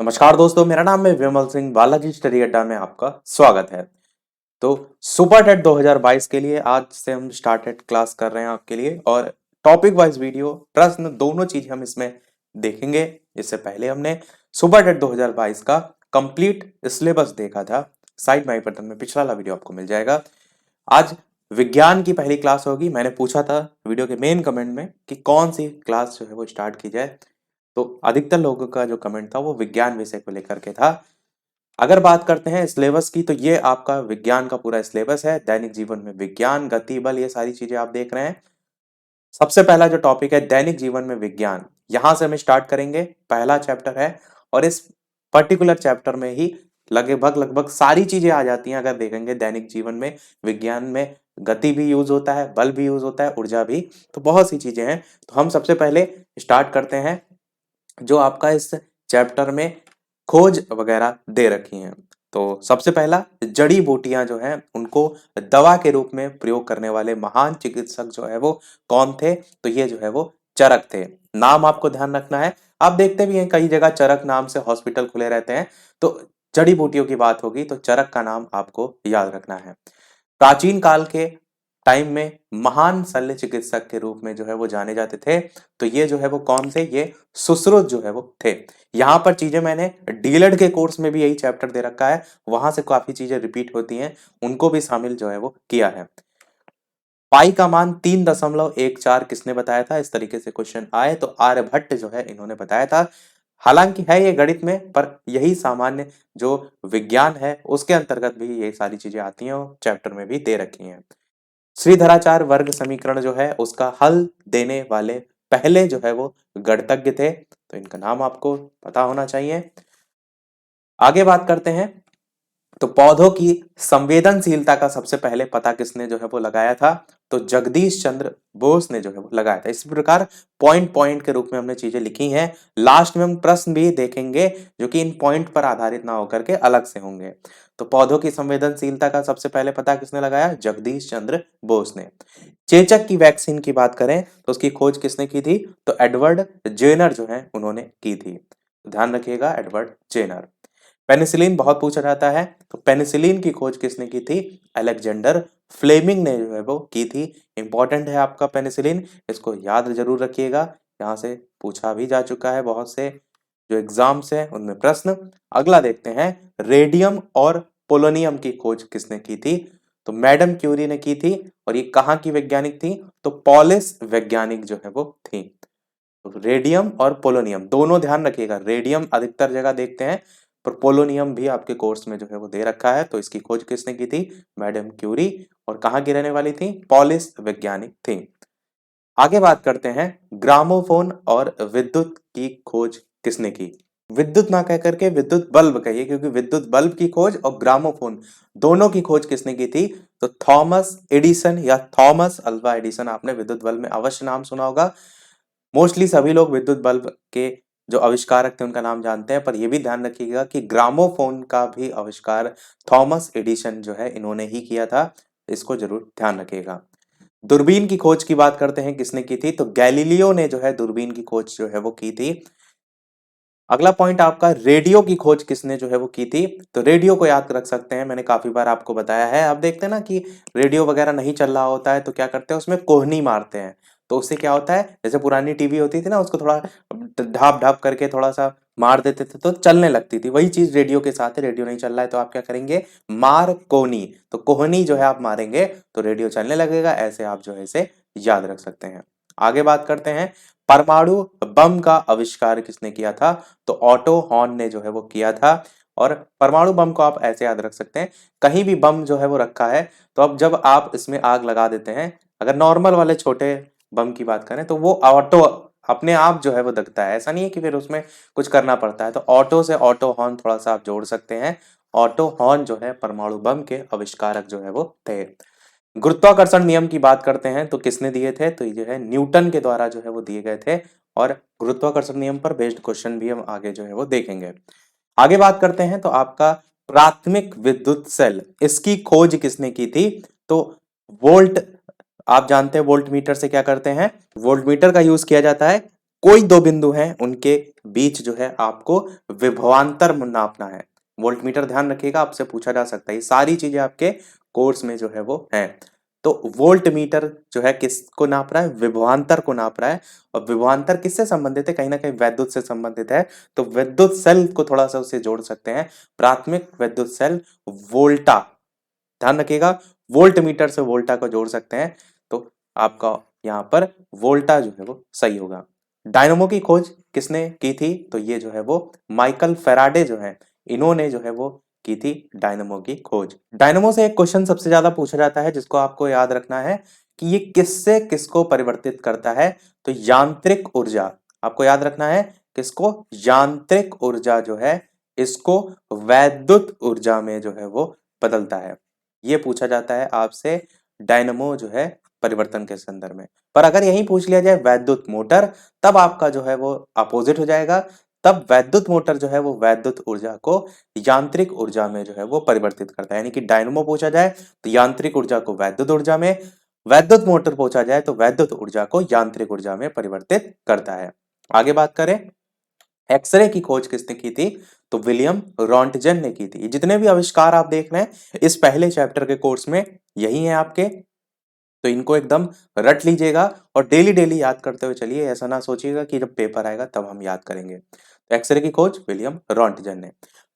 नमस्कार दोस्तों, मेरा नाम है विमल सिंह। बालाजी स्टडी अड्डा में आपका स्वागत है। तो सुपर टेट 2022 के लिए आज से हम स्टार्टेड क्लास कर रहे हैं आपके लिए, और टॉपिक वाइज वीडियो प्रश्न दोनों चीज हम इसमें देखेंगे। इससे पहले हमने सुपर टेट 2022 का कंप्लीट सिलेबस देखा था। साइड माई बटन में पिछला वाला वीडियो आपको मिल जाएगा। आज विज्ञान की पहली क्लास होगी। मैंने पूछा था वीडियो के मेन कमेंट में कि कौन सी क्लास जो है वो स्टार्ट की जाए, तो अधिकतर लोगों का जो कमेंट था वो विज्ञान विषय को लेकर के था। अगर बात करते हैं सिलेबस की, तो ये आपका विज्ञान का पूरा सिलेबस है। दैनिक जीवन में विज्ञान, गति, बल, ये सारी चीजें आप देख रहे हैं। सबसे पहला जो टॉपिक है दैनिक जीवन में विज्ञान, यहां से हम स्टार्ट करेंगे। पहला चैप्टर है और इस पर्टिकुलर चैप्टर में ही लगभग लगभग सारी चीजें आ जाती हैं। अगर देखेंगे दैनिक जीवन में विज्ञान में गति भी यूज होता है, बल भी यूज होता है, ऊर्जा भी, तो बहुत सी चीजें हैं। तो हम सबसे पहले स्टार्ट करते हैं जो आपका इस चैप्टर में खोज वगैरह दे रखी हैं। तो सबसे पहला, जड़ी बूटियां जो हैं उनको दवा के रूप में प्रयोग करने वाले महान चिकित्सक जो है वो कौन थे? तो ये जो है वो चरक थे। नाम आपको ध्यान रखना है। आप देखते भी हैं कई जगह चरक नाम से हॉस्पिटल खुले रहते हैं। तो जड़ी बूटियों की बात होगी तो चरक का नाम आपको याद रखना है। प्राचीन काल के टाइम में महान शल्य चिकित्सक के रूप में जो है वो जाने जाते थे। तो ये जो है वो कौन थे? ये सुश्रुत जो है वो थे। यहाँ पर चीजें मैंने डीएलएड के कोर्स में भी यही चैप्टर दे रखा है, वहां से काफी चीजें रिपीट होती हैं, उनको भी शामिल जो है वो किया है। पाई का मान 3.14 किसने बताया था? इस तरीके से क्वेश्चन आए तो आर्यभट्ट जो है इन्होंने बताया था। हालांकि है ये गणित में, पर यही सामान्य जो विज्ञान है उसके अंतर्गत भी ये सारी चीजें आती हैं, चैप्टर में भी दे रखी हैं। श्रीधराचार्य वर्ग समीकरण जो है उसका हल देने वाले पहले जो है वो गणितज्ञ थे। तो इनका नाम आपको पता होना चाहिए। आगे बात करते हैं। तो पौधों की संवेदनशीलता का सबसे पहले पता किसने जो है वो लगाया था? तो जगदीश चंद्र बोस ने जो है वो लगाया था। इस प्रकार पॉइंट पॉइंट के रूप में हमने चीजें लिखी हैं। लास्ट में हम प्रश्न भी देखेंगे जो कि इन पॉइंट पर आधारित ना होकर के अलग से होंगे। तो पौधों की संवेदनशीलता का सबसे पहले पता किसने लगाया? जगदीश चंद्र बोस ने। चेचक की वैक्सीन की बात करें तो उसकी खोज किसने की थी? तो एडवर्ड जेनर जो है उन्होंने की थी। ध्यान रखिएगा, एडवर्ड जेनर। पेनिसिलिन बहुत पूछा जाता है, तो पेनिसिलिन की खोज किसने की थी? अलेक्जेंडर फ्लेमिंग ने जो है वो की थी। इंपॉर्टेंट है आपका पेनिसिलिन, इसको याद जरूर रखिएगा। यहाँ से पूछा भी जा चुका है बहुत से जो एग्जाम्स है उनमें प्रश्न। अगला देखते हैं, रेडियम और पोलोनियम की खोज किसने की थी? तो मैडम क्यूरी ने की थी। और ये कहाँ की वैज्ञानिक थी? तो पॉलिश वैज्ञानिक जो है वो थी। तो रेडियम और पोलोनियम दोनों ध्यान रखिएगा। रेडियम अधिकतर जगह देखते हैं, पर पोलोनियम भी आपके कोर्स में जो है वो दे रखा है। तो इसकी खोज किसने की थी? Madam Curie. और कहाँ की रहने वाली थी? पॉलिश वैज्ञानिक थी। आगे बात करते हैं, ग्रामोफोन और विद्युत की खोज किसने की? विद्युत ना कह करके विद्युत बल्ब कहिए, क्योंकि विद्युत बल्ब की खोज और ग्रामोफोन दोनों की खोज किसने की थी? तो थॉमस एडिसन या थॉमस अल्वा एडिसन। आपने विद्युत बल्ब में अवश्य नाम सुना होगा। मोस्टली सभी लोग विद्युत बल्ब के जो आविष्कारक थे उनका नाम जानते हैं, पर यह भी ध्यान रखिएगा कि ग्रामोफोन का भी आविष्कार थॉमस एडिसन जो है इन्होंने ही किया था। इसको जरूर ध्यान रखिएगा। दूरबीन की खोज की बात करते हैं, किसने की थी? तो गैलीलियो ने जो है दूरबीन की खोज जो है वो की थी। अगला पॉइंट आपका, रेडियो की खोज किसने जो है वो की थी? तो रेडियो को याद रख सकते हैं, मैंने काफी बार आपको बताया है। अब देखते हैं ना कि रेडियो वगैरह नहीं चल रहा होता है तो क्या करते हैं, उसमें कोहनी मारते हैं। तो उससे क्या होता है, जैसे पुरानी टीवी होती थी ना, उसको थोड़ा ढाप ढाप करके थोड़ा सा मार देते थे तो चलने लगती थी। वही चीज रेडियो के साथ है। रेडियो नहीं चल रहा है तो आप क्या करेंगे? मार कोहनी। तो कोहनी जो है आप मारेंगे तो रेडियो चलने लगेगा। ऐसे आप जो है इसे याद रख सकते हैं। आगे बात करते हैं, परमाणु बम का आविष्कार किसने किया था? तो ऑटो हॉर्न ने जो है वो किया था। और परमाणु बम को आप ऐसे याद रख सकते हैं, कहीं भी बम जो है वो रखा है तो अब जब आप इसमें आग लगा देते हैं, अगर नॉर्मल वाले छोटे बम की बात करें तो वो ऑटो अपने आप जो है वो दगता है। ऐसा नहीं है कि फिर उसमें कुछ करना पड़ता है। तो ऑटो से ऑटो हॉर्न थोड़ा सा आप जोड़ सकते हैं। ऑटो हॉर्न जो है परमाणु बम के आविष्कारक जो है वो थे। गुरुत्वाकर्षण नियम की बात करते हैं तो किसने दिए थे? तो ये है न्यूटन के द्वारा जो है वो दिए गए थे। और गुरुत्वाकर्षण नियम पर बेस्ड क्वेश्चन भी हम आगे जो है वो देखेंगे। आगे बात करते हैं, तो आपका प्राथमिक विद्युत सेल, इसकी खोज किसने की थी? तो वोल्ट, आप जानते हैं वोल्ट मीटर से क्या करते हैं? वोल्ट मीटर का यूज किया जाता है कोई दो बिंदु हैं उनके बीच जो है आपको विभवांतर नापना है। वोल्टमीटर ध्यान रखिएगा, आपसे पूछा जा सकता है, ये सारी चीजें आपके कोर्स में जो है वो है। तो वोल्ट मीटर जो है किसको नाप रहा है, विभवांतर को नाप रहा है। और विभवांतर किससे संबंधित है, कहीं ना कहीं वैद्युत से संबंधित है। तो विद्युत सेल को थोड़ा सा उससे जोड़ सकते हैं, प्राथमिक विद्युत सेल वोल्टा, ध्यान रखिएगा, वोल्ट मीटर से वोल्टा को जोड़ सकते हैं। तो आपका यहाँ पर वोल्टा जो है वो सही होगा। डायनमो की खोज किसने की थी, तो ये जो है वो माइकल फेराडे जो है, इन्होंने जो है वो की थी डायनमो की खोज। डायनमो से एक क्वेश्चन सबसे ज्यादा पूछा जाता है जिसको आपको याद रखना है कि ये किससे किसको परिवर्तित करता है। तो यांत्रिक ऊर्जा, आपको याद रखना है किसको, यांत्रिक ऊर्जा जो है इसको वैद्युत ऊर्जा में जो है वो बदलता है। ये पूछा जाता है आपसे डायनमो जो है परिवर्तन के संदर्भ में। पर अगर यही पूछ लिया जाए वैद्युत मोटर, तब आपका जो है वो अपोजिट हो जाएगा। तब वैद्युत मोटर जो है वो वैद्युत ऊर्जा को यांत्रिक ऊर्जा में जो है वो परिवर्तित करता है। यानी कि डायनमो पूछा जाए तो यांत्रिक ऊर्जा को वैद्युत ऊर्जा में, वैद्युत मोटर पूछा जाए तो वैद्युत ऊर्जा को यांत्रिक ऊर्जा में परिवर्तित करता है। आगे बात करें, एक्सरे की खोज किसने की थी, तो विलियम रॉन्टजन ने की थी। जितने भी आविष्कार आप देख रहे हैं इस पहले चैप्टर के कोर्स में यही है आपके, तो इनको एकदम रट लीजिएगा और डेली डेली याद करते हुए चलिए। ऐसा ना सोचिएगा कि जब पेपर आएगा तब हम याद करेंगे। तो एक्सरे की खोज विलियम रॉन्टजन ने।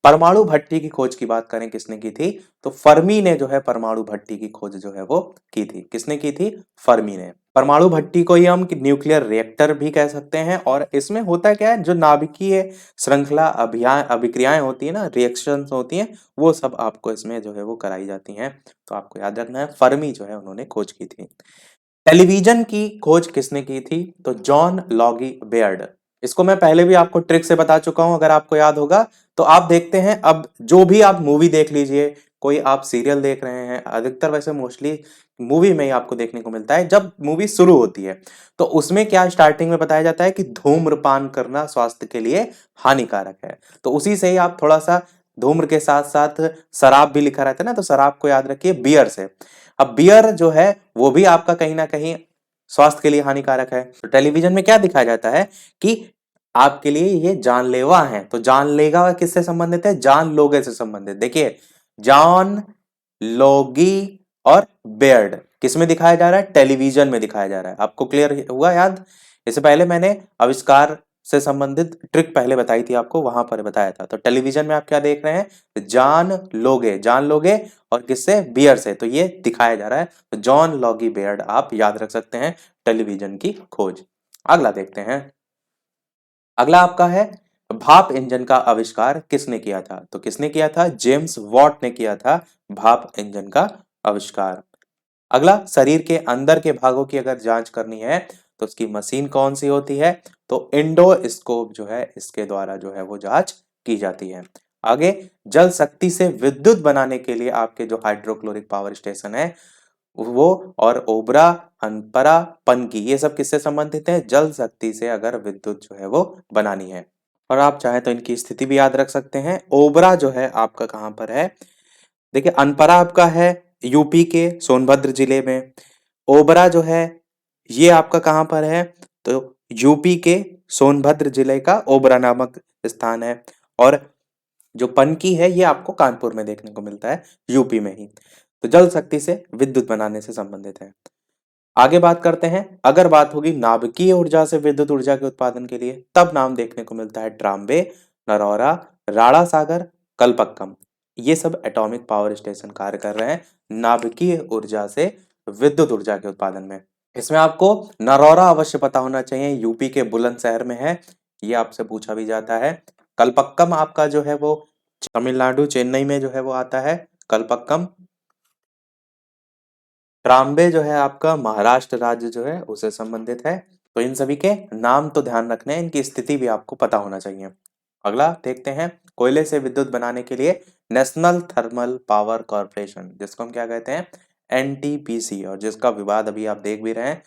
परमाणु भट्टी की खोज की बात करें किसने की थी, तो फर्मी ने जो है परमाणु भट्टी की खोज जो है वो की थी। किसने की थी, फर्मी ने। परमाणु भट्टी को ही हम न्यूक्लियर रिएक्टर भी कह सकते हैं। और इसमें होता क्या है, जो नाभिकीय श्रृंखला अभियान अभिक्रियाएं होती है ना, रिएक्शंस होती हैं, वो सब आपको इसमें जो है वो कराई जाती हैं। तो आपको याद रखना है फर्मी जो है उन्होंने खोज की थी। टेलीविजन की खोज किसने की थी, तो जॉन लॉगी बेयर्ड। इसको मैं पहले भी आपको ट्रिक से बता चुका हूं, अगर आपको याद होगा तो। आप देखते हैं अब जो भी आप मूवी देख लीजिए, कोई आप सीरियल देख रहे हैं, अधिकतर वैसे मोस्टली मूवी में ही आपको देखने को मिलता है। जब मूवी शुरू होती है तो उसमें क्या स्टार्टिंग में बताया जाता है कि धूम्रपान करना स्वास्थ्य के लिए हानिकारक है। तो उसी से ही आप थोड़ा सा धूम्र के साथ साथ शराब भी लिखा रहता है ना, तो शराब को याद रखिए बियर से। अब बियर जो है वो भी आपका कहीं ना कहीं स्वास्थ्य के लिए हानिकारक है। तो टेलीविजन में क्या दिखाया जाता है कि आपके लिए ये जानलेवा है। तो जानलेवा किससे संबंधित है, जान लोगे से संबंधित। देखिए जॉन लोगी और बेयर्ड किस में दिखाया जा रहा है, टेलीविजन में दिखाया जा रहा है। आपको क्लियर हुआ याद। इससे पहले मैंने आविष्कार से संबंधित ट्रिक पहले बताई थी आपको, वहां पर बताया था। तो टेलीविजन में आप क्या देख रहे हैं, जान लोगे और किससे, बियर से। तो ये दिखाया जा रहा है। तो जॉन लॉगी बेयर्ड आप याद रख सकते हैं टेलीविजन की खोज। अगला देखते हैं, अगला आपका है भाप इंजन का आविष्कार किसने किया था। तो किसने किया था, जेम्स वॉट ने किया था भाप इंजन का आविष्कार। अगला, शरीर के अंदर के भागों की अगर जांच करनी है तो उसकी मशीन कौन सी होती है, तो इंडोस्कोप जो है इसके द्वारा जो है वो जांच की जाती है। आगे, जल शक्ति से विद्युत बनाने के लिए आपके जो हाइड्रोक्लोरिक पावर स्टेशन है वो, और ओबरा, अनपरा, पनकी, ये सब किससे संबंधित है, जल शक्ति से अगर विद्युत जो है वो बनानी है। और आप चाहे तो इनकी स्थिति भी याद रख सकते हैं। ओबरा जो है आपका कहाँ पर है, देखिए अनपरा आपका है यूपी के सोनभद्र जिले में। ओबरा जो है ये आपका कहाँ पर है, तो यूपी के सोनभद्र जिले का ओबरा नामक स्थान है। और जो पनकी है ये आपको कानपुर में देखने को मिलता है, यूपी में ही। तो जल शक्ति से विद्युत बनाने से संबंधित है। आगे बात करते हैं, अगर बात होगी नाभिकीय ऊर्जा से विद्युत ऊर्जा के उत्पादन के लिए, तब नाम देखने को मिलता है ट्राम्बे, नरौरा, राणा सागर, कलपक्कम। ये सब एटॉमिक पावर स्टेशन कार्य कर रहे हैं नाभिकीय ऊर्जा से विद्युत ऊर्जा के उत्पादन में। इसमें आपको नरौरा अवश्य पता होना चाहिए, यूपी के बुलंदशहर में है, ये आपसे पूछा भी जाता है। कलपक्कम आपका जो है वो तमिलनाडु चेन्नई में जो है वो आता है कलपक्कम। ट्राम्बे जो है आपका महाराष्ट्र राज्य जो है उसे संबंधित है। तो इन सभी के नाम तो ध्यान रखने हैं, इनकी स्थिति भी आपको पता होना चाहिए। अगला देखते हैं, कोयले से विद्युत बनाने के लिए नेशनल थर्मल पावर कॉर्पोरेशन, जिसको हम क्या कहते हैं, एनटीपीसी, और जिसका विवाद अभी आप देख भी रहे हैं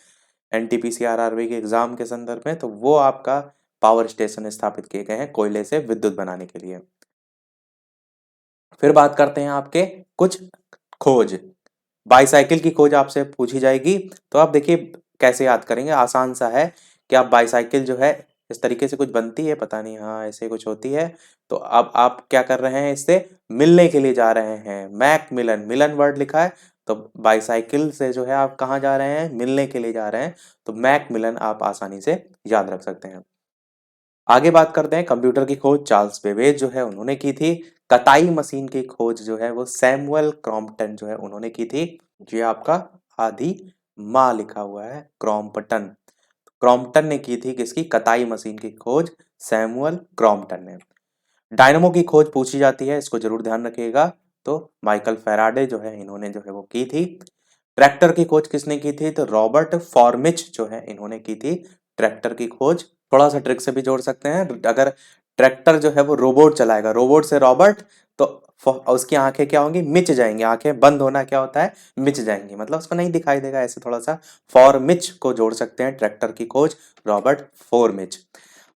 एनटीपीसी आरआरबी के एग्जाम के संदर्भ में, तो वो आपका पावर स्टेशन स्थापित किए गए हैं कोयले से विद्युत बनाने के लिए। फिर बात करते हैं आपके कुछ खोज। बाईसाइकिल की खोज आपसे पूछी जाएगी, तो आप देखिए कैसे याद करेंगे, आसान सा है कि आप बाईसाइकिल जो है इस तरीके से कुछ बनती है, पता नहीं, हाँ ऐसे कुछ होती है। तो अब आप क्या कर रहे हैं, इससे मिलने के लिए जा रहे हैं। मैकमिलन, मिलन वर्ड लिखा है, तो बाईसाइकिल से जो है आप कहाँ जा रहे हैं, मिलने के लिए जा रहे हैं, तो मैकमिलन आप आसानी से याद रख सकते हैं। आगे बात करते हैं, कंप्यूटर की खोज चार्ल्स बेबेज जो है उन्होंने की थी। कताई मशीन की खोज जो है वो सैमुअल क्रॉम्पटन जो है उन्होंने की थी। ये आपका आदि माँ लिखा हुआ है, क्रॉम्पटन। क्रॉम्पटन ने की थी किसकी, कताई मशीन की खोज सैमुअल क्रॉम्पटन ने। डायनमो की खोज पूछी जाती है, इसको जरूर ध्यान रखिएगा, तो माइकल फैराडे जो है इन्होंने जो है वो की थी। ट्रैक्टर की खोज किसने की थी, तो रॉबर्ट फॉर्मिच जो है इन्होंने की थी ट्रैक्टर की खोज। थोड़ा सा ट्रिक से भी जोड़ सकते हैं, अगर ट्रैक्टर जो है वो रोबोट चलाएगा, रोबोट से रॉबर्ट, तो उसकी आंखें क्या होंगी, मिच जाएंगी। आंखें बंद होना क्या होता है, मिच जाएंगी, मतलब उसको नहीं दिखाई देगा, ऐसे थोड़ा सा फॉर्मिच को जोड़ सकते हैं, ट्रैक्टर की खोज रॉबर्ट फॉर्मिच।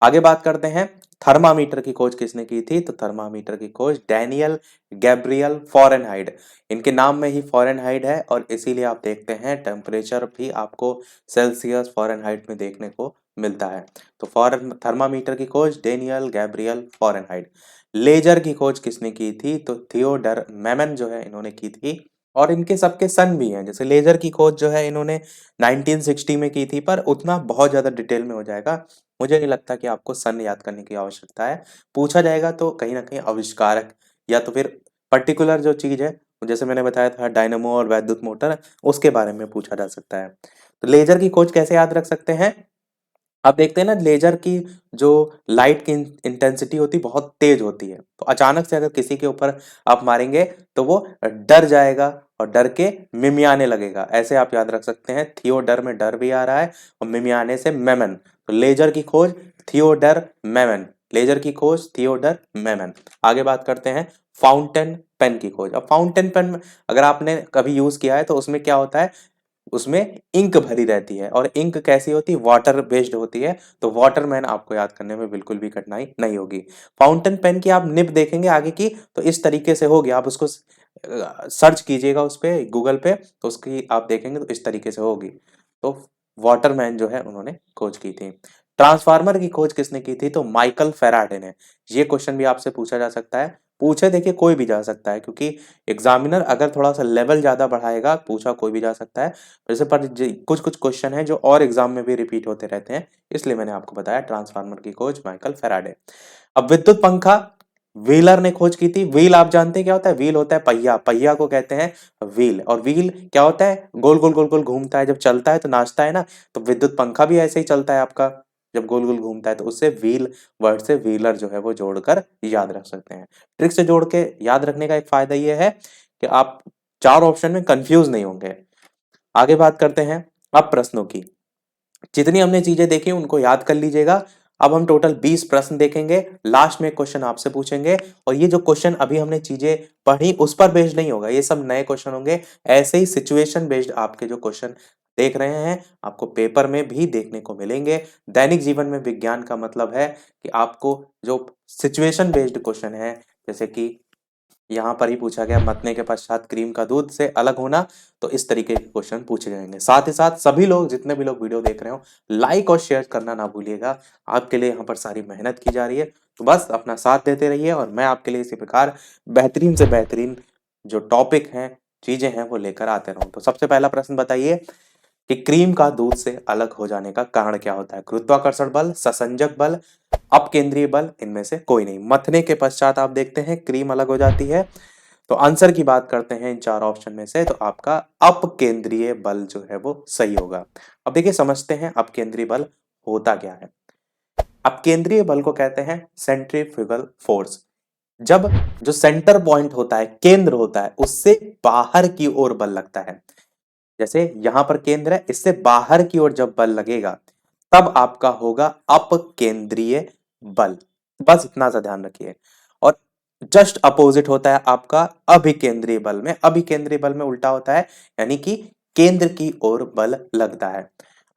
आगे बात करते हैं, थर्मामीटर की खोज किसने की थी, तो थर्मामीटर की खोज डैनियल गैब्रियल फॉरेनहाइट। इनके नाम में ही फॉरेनहाइट है और इसीलिए आप देखते हैं टेम्परेचर भी आपको सेल्सियस फॉरेनहाइट में देखने को मिलता है। तो फॉरेन थर्मामीटर की खोज डेनियल गैब्रियल फॉरेनहाइट। लेजर की खोज किसने की थी, तो थियोडर मेमन जो है इन्होंने की थी, और इनके सबके सन भी हैं। जैसे लेजर की खोज जो है इन्होंने 1960 में की थी, पर उतना बहुत ज्यादा डिटेल में हो जाएगा, मुझे नहीं लगता कि आपको सन याद करने की आवश्यकता है। पूछा जाएगा तो कहीं ना कहीं आविष्कारक या तो फिर पर्टिकुलर जो चीज है, जैसे मैंने बताया था डायनामो और वैद्युत मोटर, उसके बारे में पूछा जा सकता है। तो लेजर की खोज कैसे याद रख सकते हैं, आप देखते हैं ना लेजर की जो लाइट की इंटेंसिटी होती है बहुत तेज होती है, तो अचानक से अगर किसी के ऊपर आप मारेंगे तो वो डर जाएगा और डर के मिमियाने लगेगा, ऐसे आप याद रख सकते हैं। थियोडर में डर भी आ रहा है और मिमियाने से मेमन, तो लेजर की खोज थियोडर मेमन, लेजर की खोज थियोडर मेमन। आगे बात करते हैं फाउंटेन पेन की खोज। अब फाउंटेन पेन अगर आपने कभी यूज किया है तो उसमें क्या होता है, उसमें इंक भरी रहती है, और इंक कैसी होती है, वाटर बेस्ड होती है, तो वाटरमैन आपको याद करने में बिल्कुल भी कठिनाई नहीं होगी। फाउंटेन पेन की आप निब देखेंगे आगे की, तो इस तरीके से होगी, आप उसको सर्च कीजिएगा उस पे गूगल पे, तो उसकी आप देखेंगे तो इस तरीके से होगी। तो वाटरमैन जो है उन्होंने खोज की थी। ट्रांसफार्मर की खोज किसने की थी, तो माइकल फेराडे ने। ये क्वेश्चन भी आपसे पूछा जा सकता है, पूछे देखिए कोई भी जा सकता है, क्योंकि एग्जामिनर अगर थोड़ा सा लेवल ज्यादा बढ़ाएगा, पूछा कोई भी जा सकता है। वैसे पर कुछ कुछ क्वेश्चन है जो और एग्जाम में भी रिपीट होते रहते हैं, इसलिए मैंने आपको बताया ट्रांसफार्मर की खोज माइकल फेराडे। अब विद्युत पंखा व्हीलर ने खोज की थी। व्हील आप जानते हैं क्या होता है, व्हील होता है पहिया, पहिया को कहते हैं व्हील, और व्हील क्या होता है, गोल गोल गोल गोल घूमता है, जब चलता है तो नाचता है ना, तो विद्युत पंखा भी ऐसे ही चलता है आपका, जब गोल गोल घूमता है, तो उससे व्हील वर्ड से व्हीलर जो है वो जोड़कर याद रख सकते हैं। ट्रिक से जोड़ के याद रखने का एक फायदा ये है कि आप चार ऑप्शन में कंफ्यूज नहीं होंगे। आगे बात करते हैं अब प्रश्नों की। जितनी हमने चीजें देखी उनको याद कर लीजिएगा। अब हम टोटल 20 प्रश्न देखेंगे, लास्ट में एक क्वेश्चन आपसे पूछेंगे, और ये जो क्वेश्चन अभी हमने चीजें पढ़ी उस पर बेस्ड नहीं होगा, ये सब नए क्वेश्चन होंगे। ऐसे ही सिचुएशन बेस्ड आपके जो क्वेश्चन देख रहे हैं आपको पेपर में भी देखने को मिलेंगे। दैनिक जीवन में विज्ञान का मतलब है कि आपको जो सिचुएशन बेस्ड क्वेश्चन है, जैसे कि यहाँ पर ही पूछा गया मतने के पश्चात क्रीम का दूध से अलग होना, तो इस तरीके के क्वेश्चन पूछे जाएंगे। साथ ही साथ सभी लोग, जितने भी लोग वीडियो देख रहे हो, लाइक और शेयर करना ना भूलिएगा, आपके लिए यहाँ पर सारी मेहनत की जा रही है, तो बस अपना साथ देते रहिए और मैं आपके लिए इसी प्रकार बेहतरीन से बेहतरीन जो टॉपिक हैं, चीजें हैं, वो लेकर आते रहूँ। तो सबसे पहला प्रश्न बताइए कि क्रीम का दूध से अलग हो जाने का कारण क्या होता है, गुरुत्वाकर्षण बल, ससंजक बल, अपकेंद्रीय बल, इनमें से कोई नहीं। मथने के पश्चात आप देखते हैं क्रीम अलग हो जाती है, तो आंसर की बात करते हैं इन चार ऑप्शन में से, तो आपका अपकेंद्रीय बल जो है वो सही होगा। अब देखिए समझते हैं अपकेंद्रीय बल होता क्या है। अपकेंद्रीय बल को कहते हैं सेंट्रीफ्यूगल फोर्स। जब जो सेंटर पॉइंट होता है, केंद्र होता है, उससे बाहर की ओर बल लगता है, जैसे यहां पर केंद्र है, इससे बाहर की ओर जब बल लगेगा तब आपका होगा अपकेंद्रीय बल। बस इतना सा ध्यान रखिए। और जस्ट अपोजिट होता है आपका अभिकेंद्रीय बल में। अभिकेंद्रीय बल में उल्टा होता है, यानी कि केंद्र की ओर बल लगता है।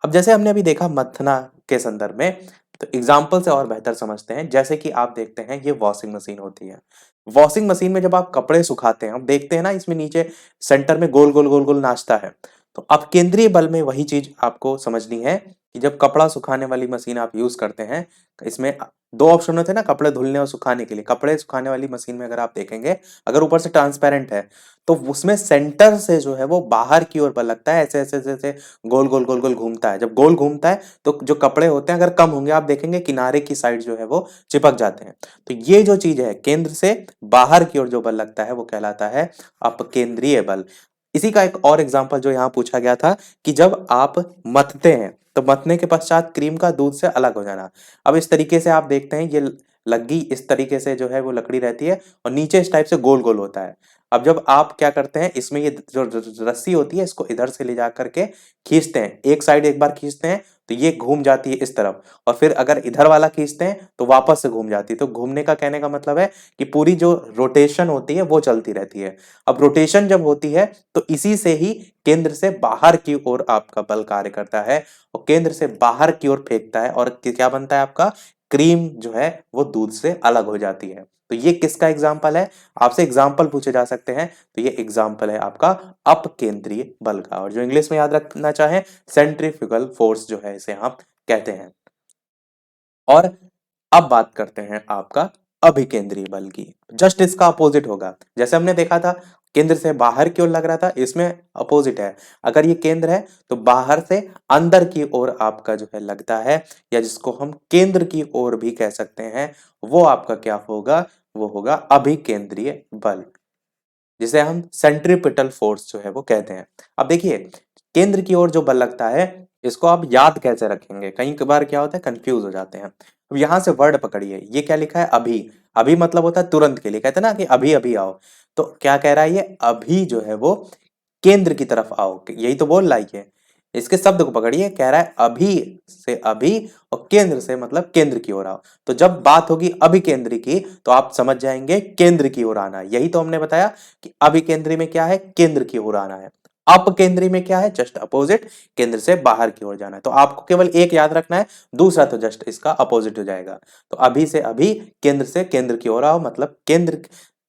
अब जैसे हमने अभी देखा मथना के संदर्भ में, तो एग्जाम्पल से और बेहतर समझते हैं। जैसे कि आप देखते हैं ये वॉशिंग मशीन होती है, वॉशिंग मशीन में जब आप कपड़े सुखाते हैं, हम देखते हैं ना इसमें नीचे सेंटर में गोल गोल गोल गोल नाचता है, तो अब केंद्रीय बल में वही चीज आपको समझनी है कि जब कपड़ा सुखाने वाली मशीन आप यूज करते हैं, इसमें दो ऑप्शन होते हैं ना, कपड़े धुलने और सुखाने के लिए। कपड़े सुखाने वाली मशीन में अगर आप देखेंगे, अगर ऊपर से ट्रांसपेरेंट है तो उसमें सेंटर से जो है वो बाहर की ओर लगता है, ऐसे ऐसे ऐसे ऐसे गोल गोल गोल गोल घूमता है। जब गोल घूमता है तो जो कपड़े होते हैं अगर कम होंगे, आप देखेंगे किनारे की साइड जो है वो चिपक जाते हैं। तो ये जो चीज है, केंद्र से बाहर की ओर जो बल लगता है वो कहलाता है अपकेंद्रीय बल। इसी का एक और एग्जांपल जो यहाँ पूछा गया था कि जब आप मथते हैं तो मथने के पश्चात क्रीम का दूध से अलग हो जाना। अब इस तरीके से आप देखते हैं, ये लग्गी इस तरीके से जो है वो लकड़ी रहती है और नीचे इस टाइप से गोल गोल होता है। अब जब आप क्या करते हैं, इसमें ये जो रस्सी होती है इसको इधर से ले जा करके खींचते हैं, एक साइड एक बार खींचते हैं तो ये घूम जाती है इस तरफ, और फिर अगर इधर वाला खींचते हैं तो वापस से घूम जाती है। तो घूमने का कहने का मतलब है कि पूरी जो रोटेशन होती है वो चलती रहती है। अब रोटेशन जब होती है तो इसी से ही केंद्र से बाहर की ओर आपका बल कार्य करता है और केंद्र से बाहर की ओर फेंकता है, और क्या बनता है आपका, क्रीम जो है वो दूध से अलग हो जाती है। तो ये किसका एग्जाम्पल है, आपसे एग्जाम्पल पूछे जा सकते हैं, तो ये एग्जाम्पल है आपका अपकेंद्रीय बल का। और जो इंग्लिश में याद रखना चाहें, सेंट्रीफ्यूगल फोर्स जो है इसे आप कहते हैं। और अब बात करते हैं आपका अभिकेंद्रीय बल की। जस्ट इसका अपोजिट होगा। जैसे हमने देखा था केंद्र से बाहर की ओर लग रहा था, इसमें अपोजिट है। अगर ये केंद्र है तो बाहर से अंदर की ओर आपका जो है लगता है, या जिसको हम केंद्र की ओर भी कह सकते हैं, वो आपका क्या होगा, वो होगा अभिकेंद्रीय बल, जिसे हम सेंट्रीपिटल फोर्स जो है वो कहते हैं। अब देखिए, केंद्र की ओर जो बल लगता है इसको आप याद कैसे रखेंगे, कई बार क्या होता है कंफ्यूज हो जाते हैं। अब यहां से वर्ड पकड़िए, ये क्या लिखा है, अभी। अभी मतलब होता है तुरंत के लिए, कहते हैं ना कि अभी अभी आओ। तो क्या कह रहा है ये, अभी जो है वो केंद्र की तरफ आओ, यही तो बोल रहा है ये। इसके शब्द को पकड़िए, कह रहा है अभी से अभी, और केंद्र से मतलब केंद्र की ओर आओ। तो जब बात होगी अभिकेंद्री की तो आप समझ जाएंगे केंद्र की ओर आना है। यही तो हमने बताया कि अभिकेंद्री में क्या है, केंद्र की ओर आना है। अपकेंद्री में क्या है, जस्ट अपोजिट, केंद्र से बाहर की ओर जाना है। तो आपको केवल एक याद रखना है, दूसरा तो जस्ट इसका अपोजिट हो जाएगा। तो अभी से अभी, केंद्र से केंद्र की ओर आओ, मतलब केंद्र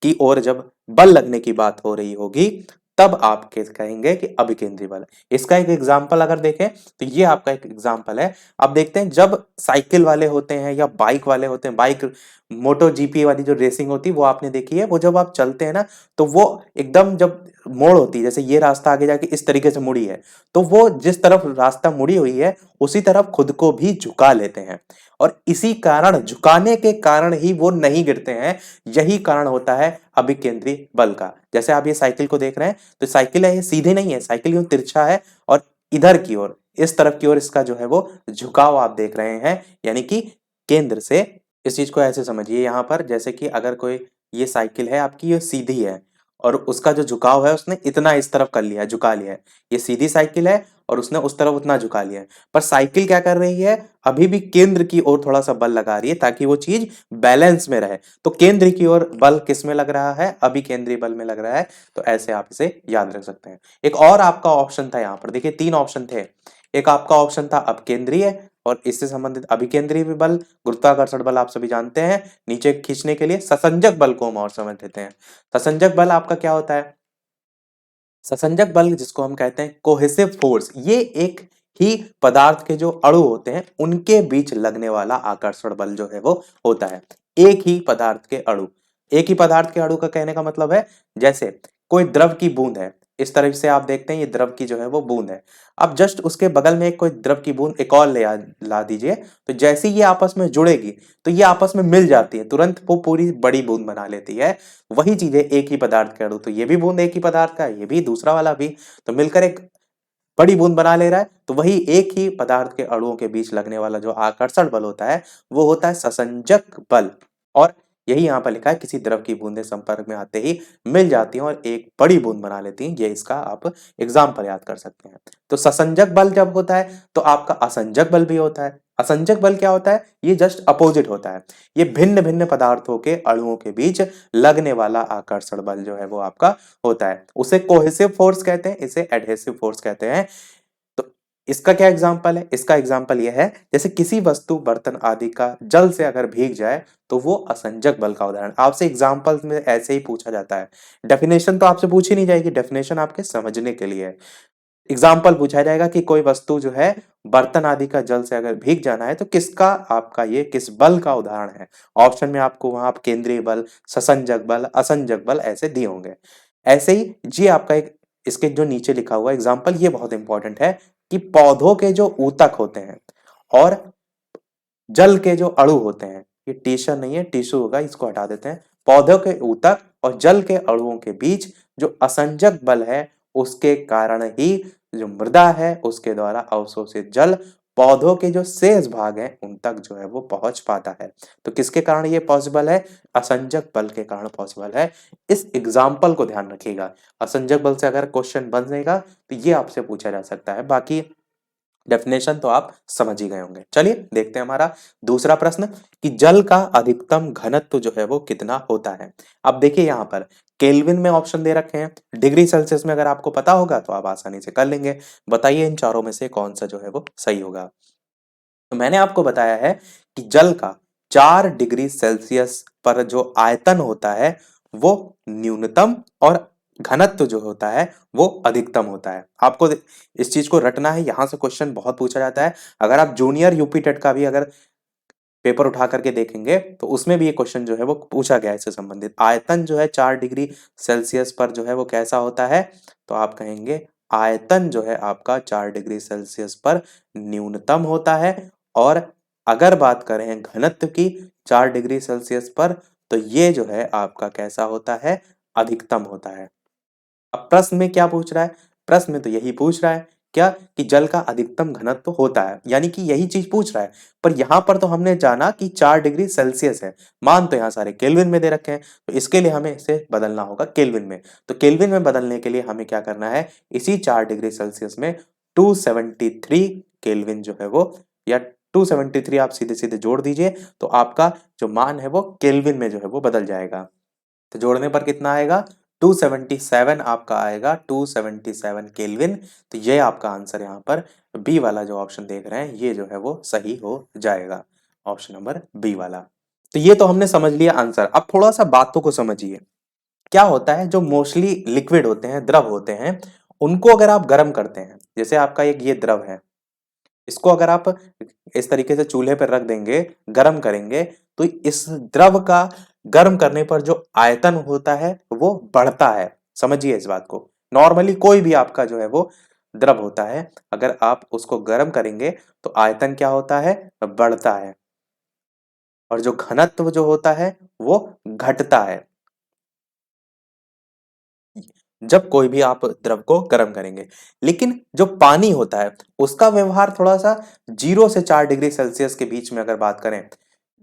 की ओर जब बल लगने की बात हो रही होगी तब आप कहेंगे कि अभिकेंद्री बल। इसका एक एग्जाम्पल अगर देखें तो ये आपका एक एग्जाम्पल है। आप देखते हैं जब साइकिल वाले होते हैं या बाइक वाले होते हैं, बाइक मोटो जीपी वाली जो रेसिंग होती है वो आपने देखी है, वो जब आप चलते हैं ना तो वो एकदम जब मोड़ होती है, जैसे ये रास्ता आगे जाके इस तरीके से मुड़ी है, तो वो जिस तरफ रास्ता मुड़ी हुई है उसी तरफ खुद को भी झुका लेते हैं, और इसी कारण, झुकाने के कारण ही वो नहीं गिरते हैं। यही कारण होता है अभिकेंद्री बल का। जैसे आप ये साइकिल को देख रहे हैं तो साइकिल है, ये सीधे नहीं है, साइकिल यूं तिरछा है, और इधर की ओर, इस तरफ की ओर इसका जो है वो झुकाव आप देख रहे हैं, यानी कि केंद्र से। इस चीज को ऐसे समझिए यहाँ पर, जैसे कि अगर कोई, ये साइकिल है आपकी, ये सीधी है और उसका जो झुकाव है उसने इतना इस तरफ कर लिया है, झुका लिया है। ये सीधी साइकिल है और उसने उस तरफ उतना झुका लिया है, पर साइकिल क्या कर रही है, अभी भी केंद्र की ओर थोड़ा सा बल लगा रही है ताकि वो चीज बैलेंस में रहे। तो केंद्र की ओर बल किस में लग रहा है, अभी केंद्रीय बल में लग रहा है। तो ऐसे आप इसे याद रख सकते हैं। एक और आपका ऑप्शन था यहाँ पर, देखिए तीन ऑप्शन थे। एक आपका ऑप्शन था अपकेंद्रीय, और इससे संबंधित अभिकेंद्रीय बल, गुरुत्वाकर्षण बल आप सभी जानते हैं, नीचे खींचने के लिए। ससंजक बल को हम और समझ लेते हैं। ससंजक बल आपका क्या होता है, ससंजक बल जिसको हम कहते हैं कोहेसिव फोर्स, ये एक ही पदार्थ के जो अणु होते हैं उनके बीच लगने वाला आकर्षण बल जो है वो होता है। एक ही पदार्थ के अणु, एक ही पदार्थ के अणु का कहने का मतलब है, जैसे कोई द्रव की बूंद है, इस तरह से आप देखते हैं ये द्रव की जो है वो बूंद है। अब जस्ट उसके बगल में एक कोई द्रव की बूंद एक और ला दीजिए, तो जैसे ही ये आपस में जुड़ेगी तो ये आपस में मिल जाती है, तुरंत वो पूरी बड़ी बूंद बना लेती है। वही चीज है एक ही पदार्थ के अणु, तो ये भी बूंद एक ही पदार्थ का है, ये भी दूसरा वाला भी, तो मिलकर एक बड़ी बूंद बना ले रहा है। तो वही एक ही पदार्थ के अणुओं के बीच लगने वाला जो आकर्षण बल होता है वो होता है ससंजक बल। और यही यहाँ पर लिखा है, किसी द्रव की बूंदें संपर्क में आते ही मिल जाती हैं और एक बड़ी बूंद बना लेती हैं। ये इसका आप एग्जाम्पल याद कर सकते हैं। तो ससंजक बल जब होता है तो आपका असंजक बल भी होता है। असंजक बल क्या होता है, ये जस्ट अपोजिट होता है। ये भिन्न भिन्न पदार्थों के अणुओं के बीच लगने वाला आकर्षण बल जो है वो आपका होता है। उसे कोहेसिव फोर्स कहते हैं, इसे एडहेसिव फोर्स कहते हैं। तो इसका क्या एग्जाम्पल है, इसका एग्जाम्पल यह है, जैसे किसी वस्तु, बर्तन आदि का जल से अगर भीग जाए तो वो असंजक बल का उदाहरण। आपसे एग्जाम्पल में ऐसे ही पूछा जाता है, डेफिनेशन तो आपसे पूछी नहीं जाएगी, डेफिनेशन आपके समझने के लिए है। एग्जाम्पल पूछा जाएगा कि कोई वस्तु जो है बर्तन आदि का जल से अगर भीग जाना है तो किसका आपका ये किस बल का उदाहरण है। ऑप्शन में आपको वहां आप केंद्रीय बल, ससंजक बल, असंजक बल ऐसे दिए होंगे। ऐसे ही ये आपका एक इसके जो नीचे लिखा हुआ एग्जाम्पल ये बहुत इंपॉर्टेंट है कि पौधों के जो ऊतक होते हैं और जल के जो अणु होते हैं, ये टीशर नहीं है, टिश्यू होगा, इसको हटा देते हैं। पौधों के ऊतक और जल के अणुओं के बीच जो असंजक बल है उसके कारण ही जो मृदा है उसके द्वारा अवशोषित जल पौधों के जो शेष भाग हैं उन तक जो है वो पहुंच पाता है। तो किसके कारण ये पॉसिबल है? असंजक बल के कारण पॉसिबल है। इस एग्जाम्पल को ध्यान रखिएगा, असंजक बल से अगर क्वेश्चन बनेगा तो ये आपसे पूछा जा सकता है। बाकी डेफिनेशन तो आप समझ ही गए होंगे। चलिए देखते हैं हमारा दूसरा प्रश्न कि जल का अधिकतम घनत्व जो है वो कितना होता है। अब देखिए यहाँ पर केल्विन में ऑप्शन दे रखे हैं, डिग्री सेल्सियस में अगर आपको पता होगा तो आप आसानी से कर लेंगे। बताइए इन चारों में से कौन सा जो है वो सही होगा। तो मैंने आपको बताया है कि जल का 4 डिग्री सेल्सियस पर जो आयतन होता है वो न्यूनतम और घनत्व जो होता है वो अधिकतम होता है। आपको इस चीज को रटना है, यहां से क्वेश्चन बहुत पूछा जाता है। अगर आप जूनियर यूपी टेट का भी अगर पेपर उठा करके देखेंगे तो उसमें भी ये क्वेश्चन जो है वो पूछा गया है इससे संबंधित। आयतन जो है 4 डिग्री सेल्सियस पर जो है वो कैसा होता है, तो आप कहेंगे आयतन जो है आपका 4 डिग्री सेल्सियस पर न्यूनतम होता है। और अगर बात करें घनत्व की 4 डिग्री सेल्सियस पर, तो ये जो है आपका कैसा होता है, अधिकतम होता है। अब प्रश्न में क्या पूछ रहा है? प्रश्न में तो यही पूछ रहा है क्या कि जल का अधिकतम घनत्व होता है, यानी कि यही चीज पूछ रहा है। पर यहां पर तो हमने जाना कि 4 डिग्री सेल्सियस है, मान तो यहाँ सारे केल्विन में दे रखे हैं, तो इसके लिए हमें इसे बदलना होगा केल्विन में। तो केल्विन में बदलने के लिए हमें क्या करना है, इसी 4 डिग्री सेल्सियस में 273 केल्विन जो है वो, या 273 आप सीधे सीधे जोड़ दीजिए तो आपका जो मान है वो केल्विन में जो है वो बदल जाएगा। तो जोड़ने पर कितना आएगा, 277 आपका आएगा, 277 केल्विन। तो ये आपका आंसर यहाँ पर बी वाला जो ऑप्शन देख रहे हैं ये जो है वो सही हो जाएगा, ऑप्शन नंबर बी वाला। तो ये तो हमने समझ लिया आंसर। अब थोड़ा सा बातों को समझिए। क्या होता है, जो मोस्टली लिक्विड होते हैं, द्रव होते हैं, उनको अगर आप गर्म करते हैं, जैसे आपका एक ये द्रव है, इसको अगर आप इस तरीके से चूल्हे पर रख देंगे, गर्म करेंगे, तो इस द्रव का गर्म करने पर जो आयतन होता है वो बढ़ता है। समझिए इस बात को। नॉर्मली कोई भी आपका जो है वो द्रव होता है, अगर आप उसको गर्म करेंगे तो आयतन क्या होता है, बढ़ता है। और जो घनत्व जो होता है वो घटता है जब कोई भी आप द्रव को गर्म करेंगे। लेकिन जो पानी होता है उसका व्यवहार थोड़ा सा 0 से 4 डिग्री सेल्सियस के बीच में अगर बात करें,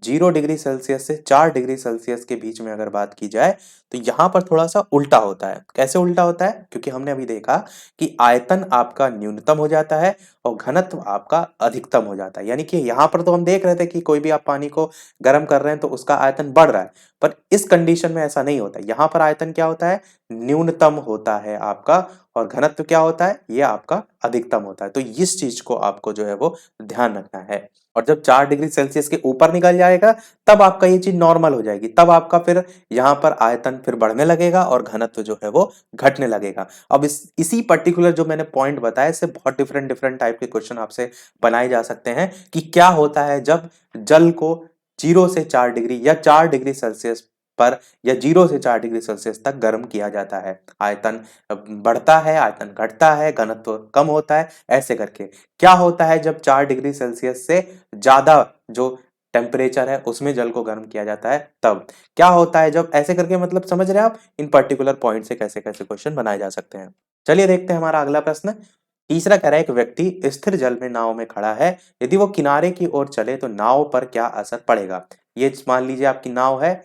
0 डिग्री सेल्सियस से 4 डिग्री सेल्सियस के बीच में अगर बात की जाए, तो यहां पर थोड़ा सा उल्टा होता है। कैसे उल्टा होता है? क्योंकि हमने अभी देखा कि आयतन आपका न्यूनतम हो जाता है और घनत्व आपका अधिकतम हो जाता है। यानी कि यहां पर तो हम देख रहे थे कि कोई भी आप पानी को गर्म कर रहे हैं तो उसका आयतन बढ़ रहा है, पर इस कंडीशन में ऐसा नहीं होता। यहाँ पर आयतन क्या होता है, न्यूनतम होता है आपका, और घनत्व क्या होता है, ये आपका अधिकतम होता है। तो इस चीज को आपको जो है वो ध्यान रखना है। और जब 4 डिग्री सेल्सियस के ऊपर निकल जाएगा तब आपका ये चीज नॉर्मल हो जाएगी, तब आपका फिर यहाँ पर आयतन फिर बढ़ने लगेगा और घनत्व जो है वो घटने लगेगा। अब इसी पर्टिकुलर जो मैंने पॉइंट बताया, इससे बहुत डिफरेंट डिफरेंट टाइप के क्वेश्चन आपसे बनाए जा सकते हैं कि क्या होता है जब जल को 0 से 4 डिग्री या 4 डिग्री सेल्सियस पर, या 0 से 4 डिग्री सेल्सियस तक गर्म किया जाता है। आयतन बढ़ता है, आयतन घटता है, घनत्व कम होता है, ऐसे करके। क्या होता है जब 4 डिग्री सेल्सियस से ज्यादा जो टेम्परेचर है उसमें जल को गर्म किया जाता है, तब क्या होता है जब, ऐसे करके मतलब समझ रहे हैं आप इन पर्टिकुलर पॉइंट से कैसे कैसे क्वेश्चन बनाए जा सकते हैं। चलिए देखते हैं हमारा अगला प्रश्न। तीसरा कह रहा है एक व्यक्ति स्थिर जल में नाव में खड़ा है, यदि वो किनारे की ओर चले तो नाव पर क्या असर पड़ेगा। ये मान लीजिए आपकी नाव है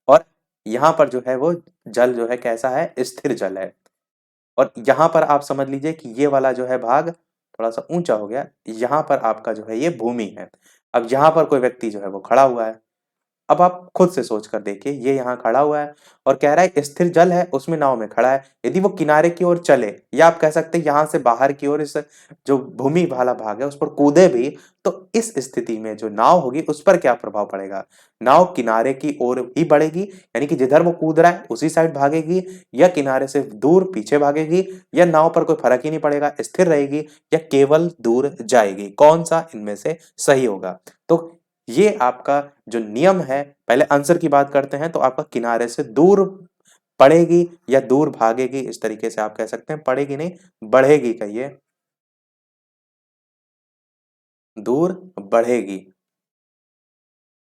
और यहाँ पर जो है वो जल जो है कैसा है, स्थिर जल है। और यहाँ पर आप समझ लीजिए कि ये वाला जो है भाग थोड़ा सा ऊंचा हो गया, यहाँ पर आपका जो है ये भूमि है। अब यहाँ पर कोई व्यक्ति जो है वो खड़ा हुआ है, अब आप खुद से सोच कर देखिए, ये यहाँ खड़ा हुआ है और कह रहा है स्थिर जल है उसमें नाव में खड़ा है, यदि वो किनारे की ओर चले या आप कह सकते हैं यहाँ से बाहर की ओर इस जो भूमि वाला भाग है उस पर कूदे भी, तो इस स्थिति में जो नाव होगी उस पर क्या प्रभाव पड़ेगा? नाव किनारे की ओर ही बढ़ेगी, यानी कि जिधर वो कूद रहा है उसी साइड भागेगी, या किनारे से दूर पीछे भागेगी, या नाव पर कोई फर्क ही नहीं पड़ेगा, स्थिर रहेगी, या केवल दूर जाएगी? कौन सा इनमें से सही होगा? तो ये आपका जो नियम है, पहले आंसर की बात करते हैं, तो आपका किनारे से दूर पड़ेगी या दूर भागेगी, इस तरीके से आप कह सकते हैं। पड़ेगी नहीं, बढ़ेगी कहिए। दूर बढ़ेगी।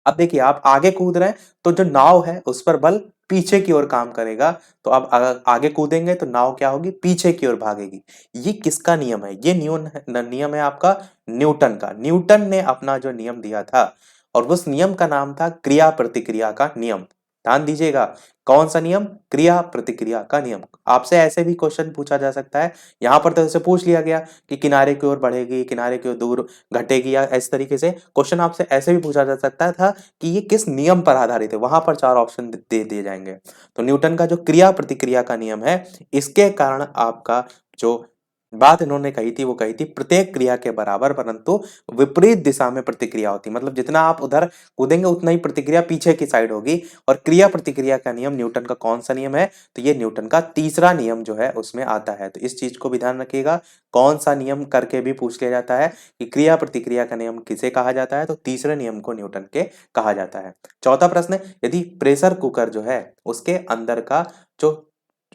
अब देखिए आप आगे कूद रहे हैं तो जो नाव है उस पर बल पीछे की ओर काम करेगा, तो आप आगे कूदेंगे तो नाव क्या होगी? पीछे की ओर भागेगी। ये किसका नियम है? ये नियम है आपका न्यूटन का। न्यूटन ने अपना जो नियम दिया था और उस नियम का नाम था क्रिया प्रतिक्रिया का नियम। ध्यान दीजिएगा, कौन सा नियम? क्रिया प्रतिक्रिया का नियम। आपसे ऐसे भी क्वेश्चन पूछा जा सकता है, यहाँ पर तो ऐसे पूछ लिया गया कि किनारे की ओर बढ़ेगी, किनारे की ओर दूर घटेगी, या इस तरीके से क्वेश्चन आपसे ऐसे भी पूछा जा सकता था कि ये किस नियम पर आधारित है, वहां पर चार ऑप्शन दे दिए जाएंगे। तो न्यूटन का जो क्रिया प्रतिक्रिया का नियम है, इसके कारण आपका जो बात इन्होंने कही थी वो कही थी प्रत्येक क्रिया के बराबर परंतु विपरीत दिशा में प्रतिक्रिया होती है। मतलब जितना आप उधर कूदेंगे उतना ही प्रतिक्रिया पीछे की साइड होगी। और क्रिया प्रतिक्रिया का नियम न्यूटन का कौन सा नियम है? तो ये न्यूटन का तीसरा नियम जो है उसमें आता है। तो इस चीज को भी ध्यान रखिएगा, कौन सा नियम करके भी पूछ लिया जाता है कि क्रिया प्रतिक्रिया का नियम किसे कहा जाता है, तो तीसरे नियम को न्यूटन के कहा जाता है। चौथा प्रश्न, यदि प्रेशर कुकर जो है उसके अंदर का जो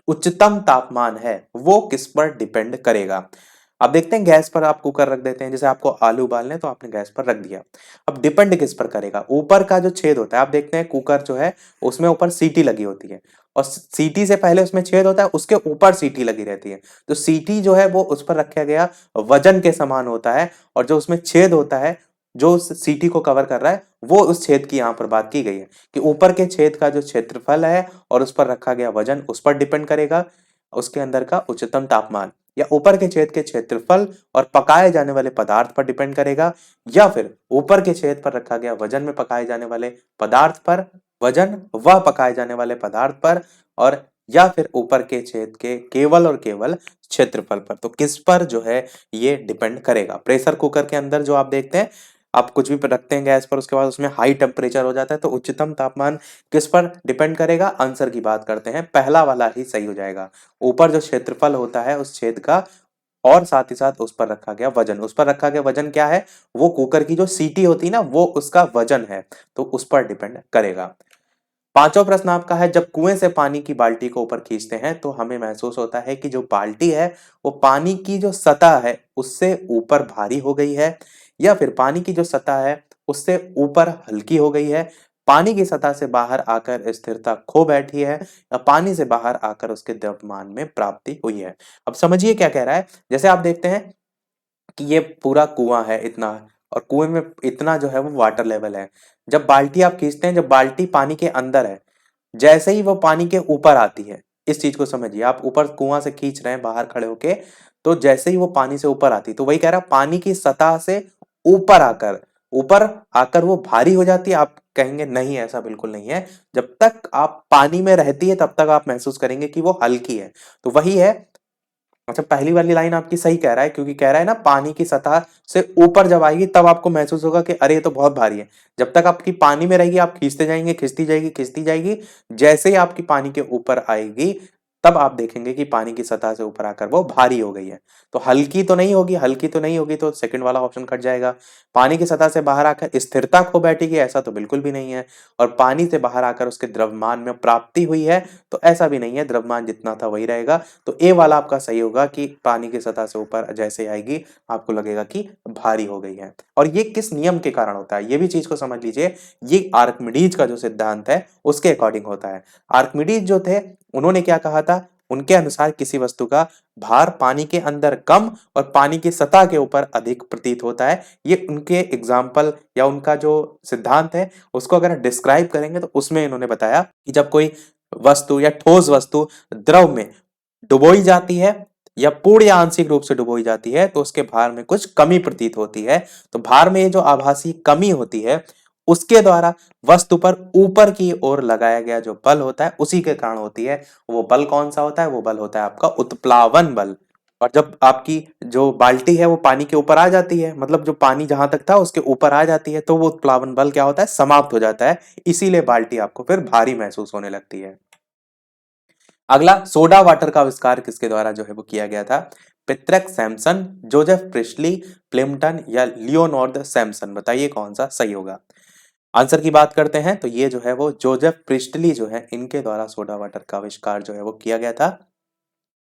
उच्चतम तापमान है वो किस पर डिपेंड करेगा? अब देखते हैं, गैस पर आप कुकर रख देते हैं, जैसे आपको आलू उबालने हैं तो आपने गैस पर रख दिया। अब डिपेंड किस पर करेगा? ऊपर का जो छेद होता है, आप देखते हैं कुकर जो है उसमें ऊपर सीटी लगी होती है, और सीटी से पहले उसमें छेद होता है, उसके ऊपर सीटी लगी रहती है। तो सीटी जो है वो उस पर रखा गया वजन के समान होता है, और जो उसमें छेद होता है जो उस सीटी को कवर कर रहा है वो उस छेद की यहाँ पर बात की गई है कि ऊपर के छेद का जो क्षेत्रफल है और उस पर रखा गया वजन उस पर डिपेंड करेगा, उसके अंदर का उच्चतम तापमान, या ऊपर के छेद के क्षेत्रफल और पकाए जाने वाले पदार्थ पर डिपेंड करेगा, या फिर ऊपर के छेद पर रखा गया वजन में पकाए जाने वाले पदार्थ पर, वजन व पकाए जाने वाले पदार्थ पर, और या फिर ऊपर के छेद के केवल और केवल क्षेत्रफल पर। तो किस पर जो है ये डिपेंड करेगा? प्रेशर कुकर के अंदर जो आप देखते हैं, आप कुछ भी रखते हैं गैस पर, उसके बाद उसमें हाई टेम्परेचर हो जाता है, तो उच्चतम तापमान किस पर डिपेंड करेगा? आंसर की बात करते हैं, पहला वाला ही सही हो जाएगा। ऊपर जो क्षेत्रफल होता है उस छेद का, और साथ ही साथ उस पर रखा गया वजन। उस पर रखा गया वजन क्या है? वो कुकर की जो सीटी होती है ना, वो उसका वजन है, तो उस पर डिपेंड करेगा। पांचवा प्रश्न आपका है, जब कुएं से पानी की बाल्टी को ऊपर खींचते हैं तो हमें महसूस होता है कि जो बाल्टी है वो पानी की जो सतह है उससे ऊपर भारी हो गई है, या फिर पानी की जो सतह है उससे ऊपर हल्की हो गई है, पानी की सतह से बाहर आकर स्थिरता खो बैठी है, या पानी से बाहर आकर उसके द्रव्यमान में प्राप्ति हुई है। अब समझिए क्या कह रहा है। जैसे आप देखते हैं कि ये पूरा कुआं है इतना, और कुएं में इतना जो है वो वाटर लेवल है। जब बाल्टी आप खींचते हैं, जब बाल्टी पानी के अंदर है, जैसे ही वो पानी के ऊपर आती है, इस चीज को समझिए, आप ऊपर कुआं से खींच रहे हैं बाहर खड़े होके, तो जैसे ही वो पानी से ऊपर आती है, तो वही कह रहा है पानी की सतह से ऊपर आकर, ऊपर आकर वो भारी हो जाती है। आप कहेंगे नहीं, ऐसा बिल्कुल नहीं है। जब तक आप पानी में रहती है तब तक आप महसूस करेंगे कि वो हल्की है। तो वही है। अच्छा, पहली वाली लाइन आपकी सही कह रहा है, क्योंकि कह रहा है ना पानी की सतह से ऊपर जब आएगी तब आपको महसूस होगा कि अरे ये तो बहुत भारी है। जब तक आपकी पानी में रहेगी आप खींचते जाएंगे, खींचती जाएगी, खींचती जाएगी, जैसे ही आपकी पानी के ऊपर आएगी तब आप देखेंगे कि पानी की सतह से ऊपर आकर वो भारी हो गई है। तो हल्की तो नहीं होगी, हल्की तो नहीं होगी, तो सेकंड वाला ऑप्शन कट जाएगा। पानी की सतह से बाहर आकर स्थिरता खो बैठेगी, ऐसा तो बिल्कुल भी नहीं है। और पानी से बाहर आकर उसके द्रव्यमान में प्राप्ति हुई है, तो ऐसा भी नहीं है, द्रव्यमान जितना था वही रहेगा। तो ए वाला आपका सही होगा कि पानी की सतह से ऊपर जैसे आएगी आपको लगेगा कि भारी हो गई है। और ये किस नियम के कारण होता है, ये भी चीज को समझ लीजिए। ये आर्किमिडीज का जो सिद्धांत है उसके अकॉर्डिंग होता है। आर्किमिडीज जो थे उन्होंने क्या कहा था? उनके अनुसार किसी वस्तु का भार पानी के अंदर कम और पानी की सतह के ऊपर अधिक प्रतीत होता है। ये उनके एग्जाम्पल या उनका जो सिद्धांत है उसको अगर डिस्क्राइब करेंगे तो उसमें इन्होंने बताया कि जब कोई वस्तु या ठोस वस्तु द्रव में डुबोई जाती है, या पूर्ण या आंशिक रूप से डुबोई जाती है, तो उसके भार में कुछ कमी प्रतीत होती है। तो भार में ये जो आभासी कमी होती है उसके द्वारा वस्तु पर ऊपर की ओर लगाया गया जो बल होता है उसी के कारण होती है। वो बल कौन सा होता है? वो बल होता है आपका उत्प्लावन बल। और जब आपकी जो बाल्टी है वो पानी के ऊपर आ जाती है, मतलब जो पानी जहां तक था उसके ऊपर आ जाती है, तो वो उत्प्लावन बल क्या होता है? समाप्त हो जाता है। इसीलिए बाल्टी आपको फिर भारी महसूस होने लगती है। अगला, सोडा वाटर का आविष्कार किसके द्वारा जो है वो किया गया था? पित्रक सैमसन, जोसेफ प्रिस्टली, प्लिम्पटन या लियोनार्ड सैमसन। बताइए कौन सा सही होगा। आंसर की बात करते हैं तो ये जो है वो जोसेफ प्रिस्टली जो है, इनके द्वारा सोडा वाटर का आविष्कार जो है वो किया गया था।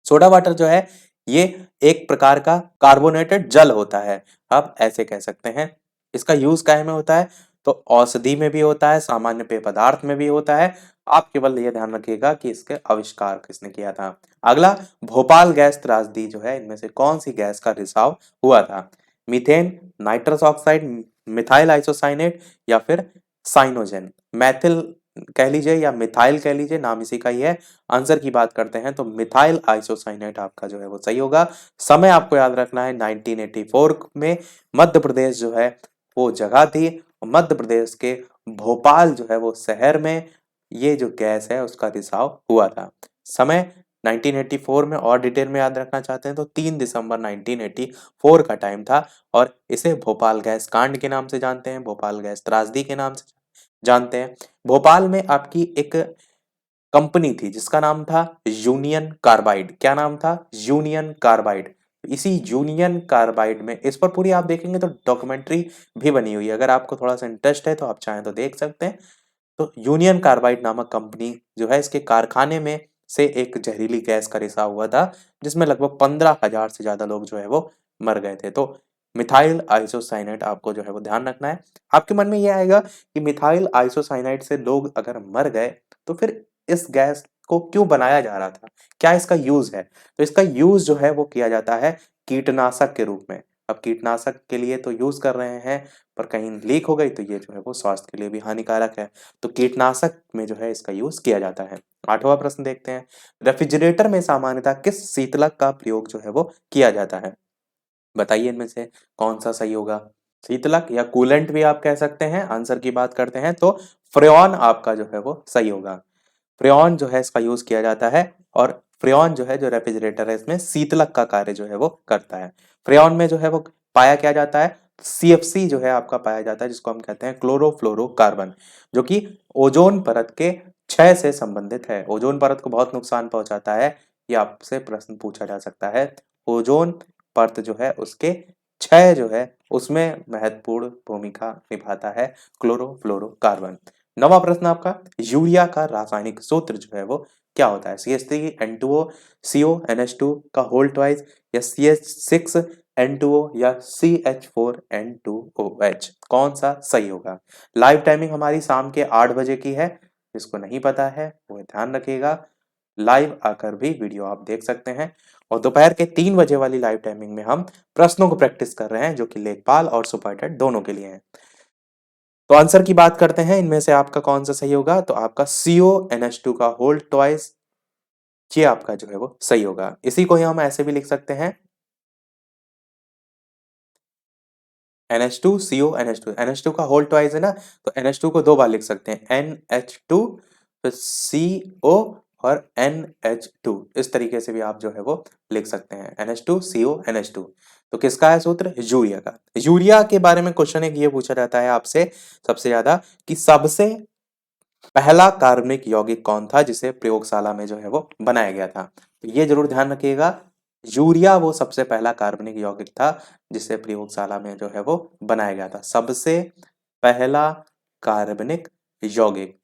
सोडा वाटर जो है ये एक प्रकार का कार्बोनेटेड जल होता है, आप ऐसे कह सकते हैं। इसका यूज काहे में होता है? तो औषधि में भी होता है, सामान्य पेय पदार्थ में भी होता है। आप केवल ये ध्यान रखिएगा कि इसके आविष्कार किसने किया था। अगला, भोपाल गैस त्रासदी जो है, इनमें से कौन सी गैस का रिसाव हुआ था? Methane, nitrous oxide, methyl isocyanate या फिर साइनोजेन। मैथिल कह लीजिए या मिथाइल कह लीजिए, नाम इसी का ही है। आंसर की बात करते हैं तो मिथाइल आइसोसाइनेट आपका जो है वो सही होगा। समय आपको याद रखना है 1984 में मध्य प्रदेश जो है वो जगह थी। मध्य प्रदेश के भोपाल जो है वो शहर में ये जो गैस है उसका रिसाव हुआ था। समय 1984 में, और डिटेल में याद रखना चाहते हैं तो 3 दिसंबर 1984 का टाइम था। और इसे भोपाल गैस कांड के नाम से जानते हैं, भोपाल गैस त्रासदी के नाम से जानते हैं। भोपाल में आपकी एक कंपनी थी जिसका नाम था यूनियन कार्बाइड। क्या नाम था? Union carbide. इसी यूनियन कार्बाइड में, इस पर पूरी आप देखेंगे तो डॉक्यूमेंट्री भी बनी हुई है, अगर आपको थोड़ा सा इंटरेस्ट है तो आप चाहें तो देख सकते हैं। तो यूनियन कार्बाइड नामक कंपनी जो है, इसके कारखाने में से एक जहरीली गैस का रिसाव हुआ था, जिसमें लगभग 15,000 से ज्यादा लोग जो है वो मर गए थे। तो मिथाइल आइसोसाइनेट आपको जो है वो ध्यान रखना है। आपके मन में ये आएगा कि मिथाइल आइसोसाइनेट से लोग अगर मर गए तो फिर इस गैस को क्यों बनाया जा रहा था? क्या इसका यूज है? तो इसका यूज जो है वो किया जाता है कीटनाशक के रूप में। अब कीटनाशक के लिए तो यूज कर रहे हैं, पर कहीं लीक हो गई तो ये जो है वो स्वास्थ्य के लिए भी हानिकारक है। तो कीटनाशक में जो है इसका यूज किया जाता है। 8वां प्रश्न देखते हैं। रेफ्रिजरेटर में सामान्यतः किस शीतलक का प्रयोग जो है वो किया जाता है? बताइए इनमें से कौन सा सही होगा। शीतलक या कूलेंट भी आप कह सकते हैं। आंसर की बात करते हैं तो फ्रेऑन आपका जो है वो सही होगा। फ्रेऑन जो है इसका यूज किया जाता है, और फ्रेऑन जो है, जो रेफ्रिजरेटर है, इसमें शीतलक का कार्य जो है वो करता है। फ्रेऑन में जो है वो पाया क्या जाता है? सीएफसी जो है आपका पाया जाता है, जिसको हम कहते हैं क्लोरोफ्लोरोकार्बन, जो कि ओजोन परत के क्षय से संबंधित है। ओजोन परत को बहुत नुकसान पहुंचाता है, ये आपसे प्रश्न पूछा जा सकता है। ओजोन परत जो है उसके क्षय जो है उसमें महत्वपूर्ण भूमिका निभाता है क्लोरोफ्लोरोकार्बन। 9वां प्रश्न आपका, यूरिया का रासायनिक सूत्र जो है वो क्या होता है? CH3N2O, CO NH2 का होल ट्वाइस, या CH6N2O या CH4N2OH। कौन सा सही होगा? लाइव टाइमिंग हमारी शाम के 8 बजे की है, जिसको नहीं पता है वो ध्यान रखिएगा। लाइव आकर भी वीडियो आप देख सकते हैं। और दोपहर के 3 बजे वाली लाइव टाइमिंग में हम प्रश्नों को प्रैक्टिस कर रहे हैं, जो कि लेखपाल और सुपरटेट दोनों के लिए हैं। तो आंसर की बात करते हैं, इनमें से आपका कौन सा सही होगा? तो आपका CONH2 का होल ट्वाइस, ये आपका जो है वो सही होगा। इसी को ही हम ऐसे भी लिख सकते हैं, NH2 CO NH2। NH2 का होल ट्वाइस है ना, तो NH2 को 2 बार लिख सकते हैं, NH2 फिर CO और NH2। इस तरीके से भी आप जो है वो लिख सकते हैं, NH2 CO NH2। तो किसका है सूत्र? यूरिया का। यूरिया के बारे में क्वेश्चन एक ये पूछा जाता है आपसे सबसे ज्यादा, कि सबसे पहला कार्बनिक यौगिक कौन था जिसे प्रयोगशाला में जो है वो बनाया गया था? तो ये जरूर ध्यान रखिएगा, यूरिया वो सबसे पहला कार्बनिक यौगिक था जिसे प्रयोगशाला में जो है वो बनाया गया था। सबसे पहला कार्बनिक यौगिक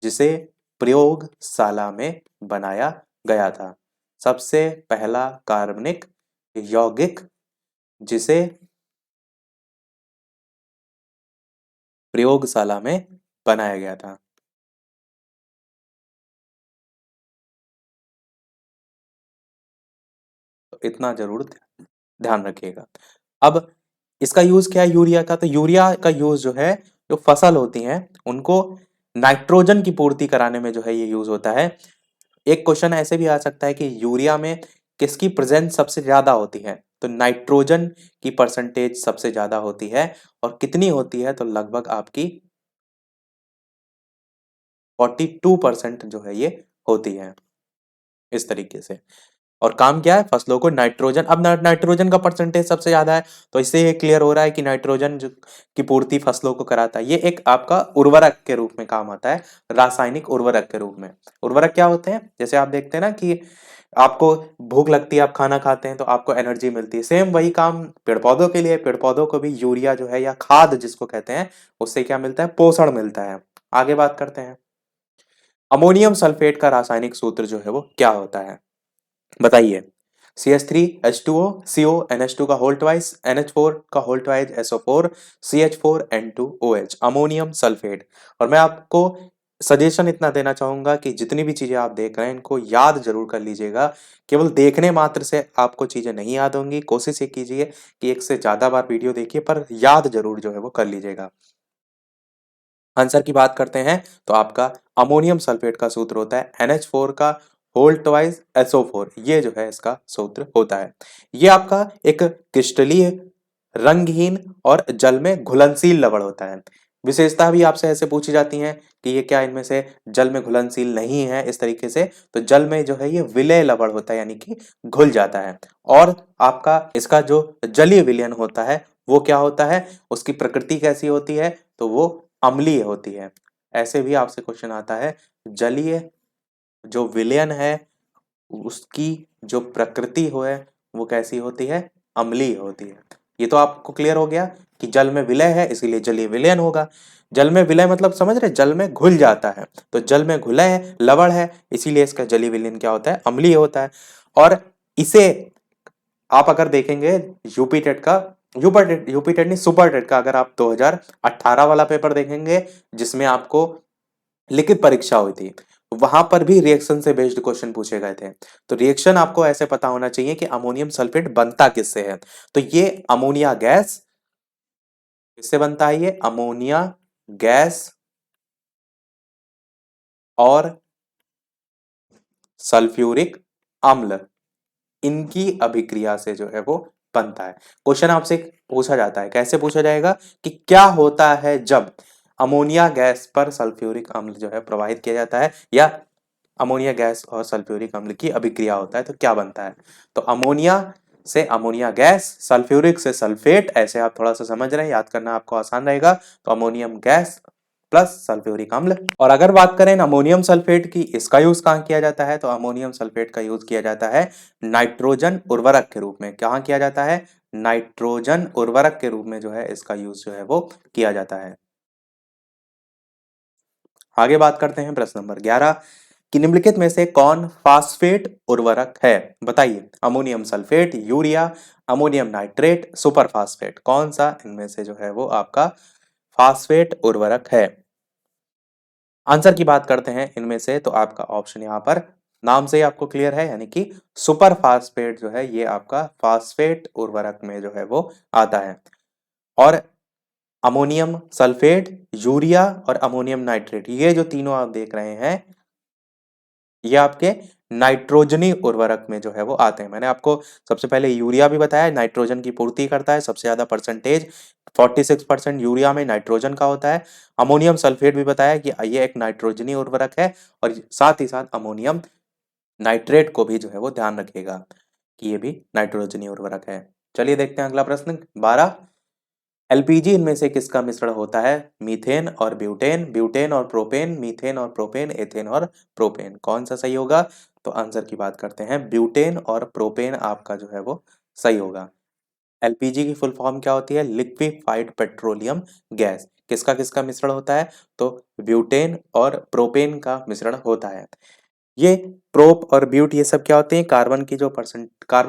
जिसे प्रयोगशाला में बनाया गया था। सबसे पहला कार्बनिक यौगिक जिसे प्रयोगशाला में बनाया गया था। तो इतना जरूर ध्यान रखिएगा। अब इसका यूज क्या है यूरिया का? तो यूरिया का यूज जो है, जो फसल होती हैं उनको नाइट्रोजन की पूर्ति कराने में जो है ये यूज होता है। एक क्वेश्चन ऐसे भी आ सकता है कि यूरिया में किसकी प्रेजेंस सबसे ज्यादा होती है? तो नाइट्रोजन की परसेंटेज सबसे ज्यादा होती है। और कितनी होती है? तो लगभग आपकी 42% जो है ये होती है इस तरीके से। और काम क्या है, फसलों को नाइट्रोजन, अब नाइट्रोजन का परसेंटेज सबसे ज्यादा है, तो इससे ये क्लियर हो रहा है कि नाइट्रोजन जो की पूर्ति फसलों को कराता है। ये एक आपका उर्वरक के रूप में काम आता है, रासायनिक उर्वरक के रूप में। उर्वरक क्या होते हैं, जैसे आप देखते हैं ना कि आपको भूख लगती है, आप खाना खाते हैं तो आपको एनर्जी मिलती है, सेम वही काम पेड़ पौधों के लिए। पेड़ पौधों को भी यूरिया जो है या खाद जिसको कहते हैं, उससे क्या मिलता है, पोषण मिलता है। आगे बात करते हैं, अमोनियम सल्फेट का रासायनिक सूत्र जो है वो क्या होता है, बताइए। CH3H2O, CO NH2 का होल ट्वाइस, NH4 का whole twice, SO4, CH4N2OH, ammonium sulphate. और मैं आपको सजेशन इतना देना चाहूंगा कि जितनी भी चीजें आप देख रहे हैं इनको याद जरूर कर लीजिएगा। केवल देखने मात्र से आपको चीजें नहीं याद होंगी, कोशिश ये कीजिए कि एक से ज्यादा बार वीडियो देखिए, पर याद जरूर जो है वो कर लीजिएगा। आंसर की बात करते हैं तो आपका अमोनियम सल्फेट का सूत्र होता है NH4 का होल ट्वाइस SO4, ये जो है इसका सूत्र होता है। ये आपका एक क्रिस्टलीय, रंगहीन और जल में घुलनशील लवण होता है। विशेषता भी आपसे ऐसे पूछी जाती हैं कि ये क्या इनमें से जल में घुलनशील नहीं है, इस तरीके से तो जल में जो है ये विलय लवण होता है, यानी कि घुल जाता है। और आपका इसका जो जलीय विलयन होता है वो क्या होता है, उसकी प्रकृति कैसी होती है, तो वो अम्लीय होती है। ऐसे भी आपसे क्वेश्चन आता है, जलीय जो विलयन है उसकी जो प्रकृति हो है वो कैसी होती है, अम्लीय होती है। ये तो आपको क्लियर हो गया कि जल में विलय है इसीलिए जलीय विलयन होगा। जल में विलय मतलब समझ रहे, जल में घुल जाता है, तो जल में घुला है, लवण है, इसीलिए इसका जलीय विलयन क्या होता है, अम्लीय होता है। और इसे आप अगर देखेंगे यूपी टेट का, यूपी टेट नहीं, सुपर टेट का, अगर आप 2018 वाला पेपर देखेंगे जिसमें आपको लिखित परीक्षा हुई थी, वहां पर भी रिएक्शन से बेस्ड क्वेश्चन पूछे गए थे। तो रिएक्शन आपको ऐसे पता होना चाहिए कि अमोनियम सल्फेट बनता किससे है। तो ये अमोनिया गैस, किससे बनता है, ये अमोनिया गैस और सल्फ्यूरिक अम्ल, इनकी अभिक्रिया से जो है वो बनता है। क्वेश्चन आपसे पूछा जाता है, कैसे पूछा जाएगा कि क्या होता है जब अमोनिया गैस पर सल्फ्यूरिक अम्ल जो है प्रवाहित किया जाता है, या अमोनिया गैस और सल्फ्यूरिक अम्ल की अभिक्रिया होता है तो क्या बनता है। तो अमोनिया से अमोनिया गैस, सल्फ्यूरिक से सल्फेट, ऐसे आप थोड़ा सा समझ रहे हैं, याद करना आपको आसान रहेगा। तो अमोनियम गैस प्लस सल्फ्यूरिक अम्ल। और अगर बात करें अमोनियम सल्फेट की, इसका यूज कहाँ किया जाता है, तो अमोनियम सल्फेट का यूज किया जाता है नाइट्रोजन उर्वरक के रूप में। कहाँ किया जाता है, नाइट्रोजन उर्वरक के रूप में जो है इसका यूज जो है वो किया जाता है। आगे बात करते हैं प्रश्न नंबर 11 कि निम्नलिखित में से कौन फास्फेट उर्वरक है, बताइए। Ammonium sulphate, urea, ammonium nitrate, super phosphate, कौन सा इनमें से जो है वो आपका फास्फेट उर्वरक है। आंसर की बात करते हैं इनमें से, तो आपका ऑप्शन यहाँ पर नाम से ही आपको क्लियर है, यानी कि सुपर फास्फेट जो है ये आपका फास्फेट उर्वरक में जो है वो आता है। और अमोनियम सल्फेट, यूरिया और अमोनियम नाइट्रेट, ये जो तीनों आप देख रहे हैं ये आपके नाइट्रोजनी उर्वरक में जो है वो आते हैं। मैंने आपको सबसे पहले यूरिया भी बताया, नाइट्रोजन की पूर्ति करता है, सबसे ज्यादा परसेंटेज 46% यूरिया में नाइट्रोजन का होता है। अमोनियम सल्फेट भी बताया कि ये एक नाइट्रोजनी उर्वरक है, और साथ ही साथ अमोनियम नाइट्रेट को भी जो है वो ध्यान रखिएगा कि ये भी नाइट्रोजनी उर्वरक है। चलिए देखते हैं अगला प्रश्न 12, एलपीजी इनमें से किसका मिश्रण होता है, मीथेन और ब्यूटेन, ब्यूटेन और प्रोपेन, मीथेन और प्रोपेन, एथेन और प्रोपेन, कौन सा सही होगा। तो आंसर की बात करते हैं, ब्यूटेन और प्रोपेन आपका जो है वो सही होगा। एलपीजी की फुल फॉर्म क्या होती है, लिक्विफाइड पेट्रोलियम गैस। किसका किसका मिश्रण होता है, तो ब्यूटेन और प्रोपेन का मिश्रण होता है। ये प्रोप और ब्यूट ये सब क्या होते हैं, कार्बन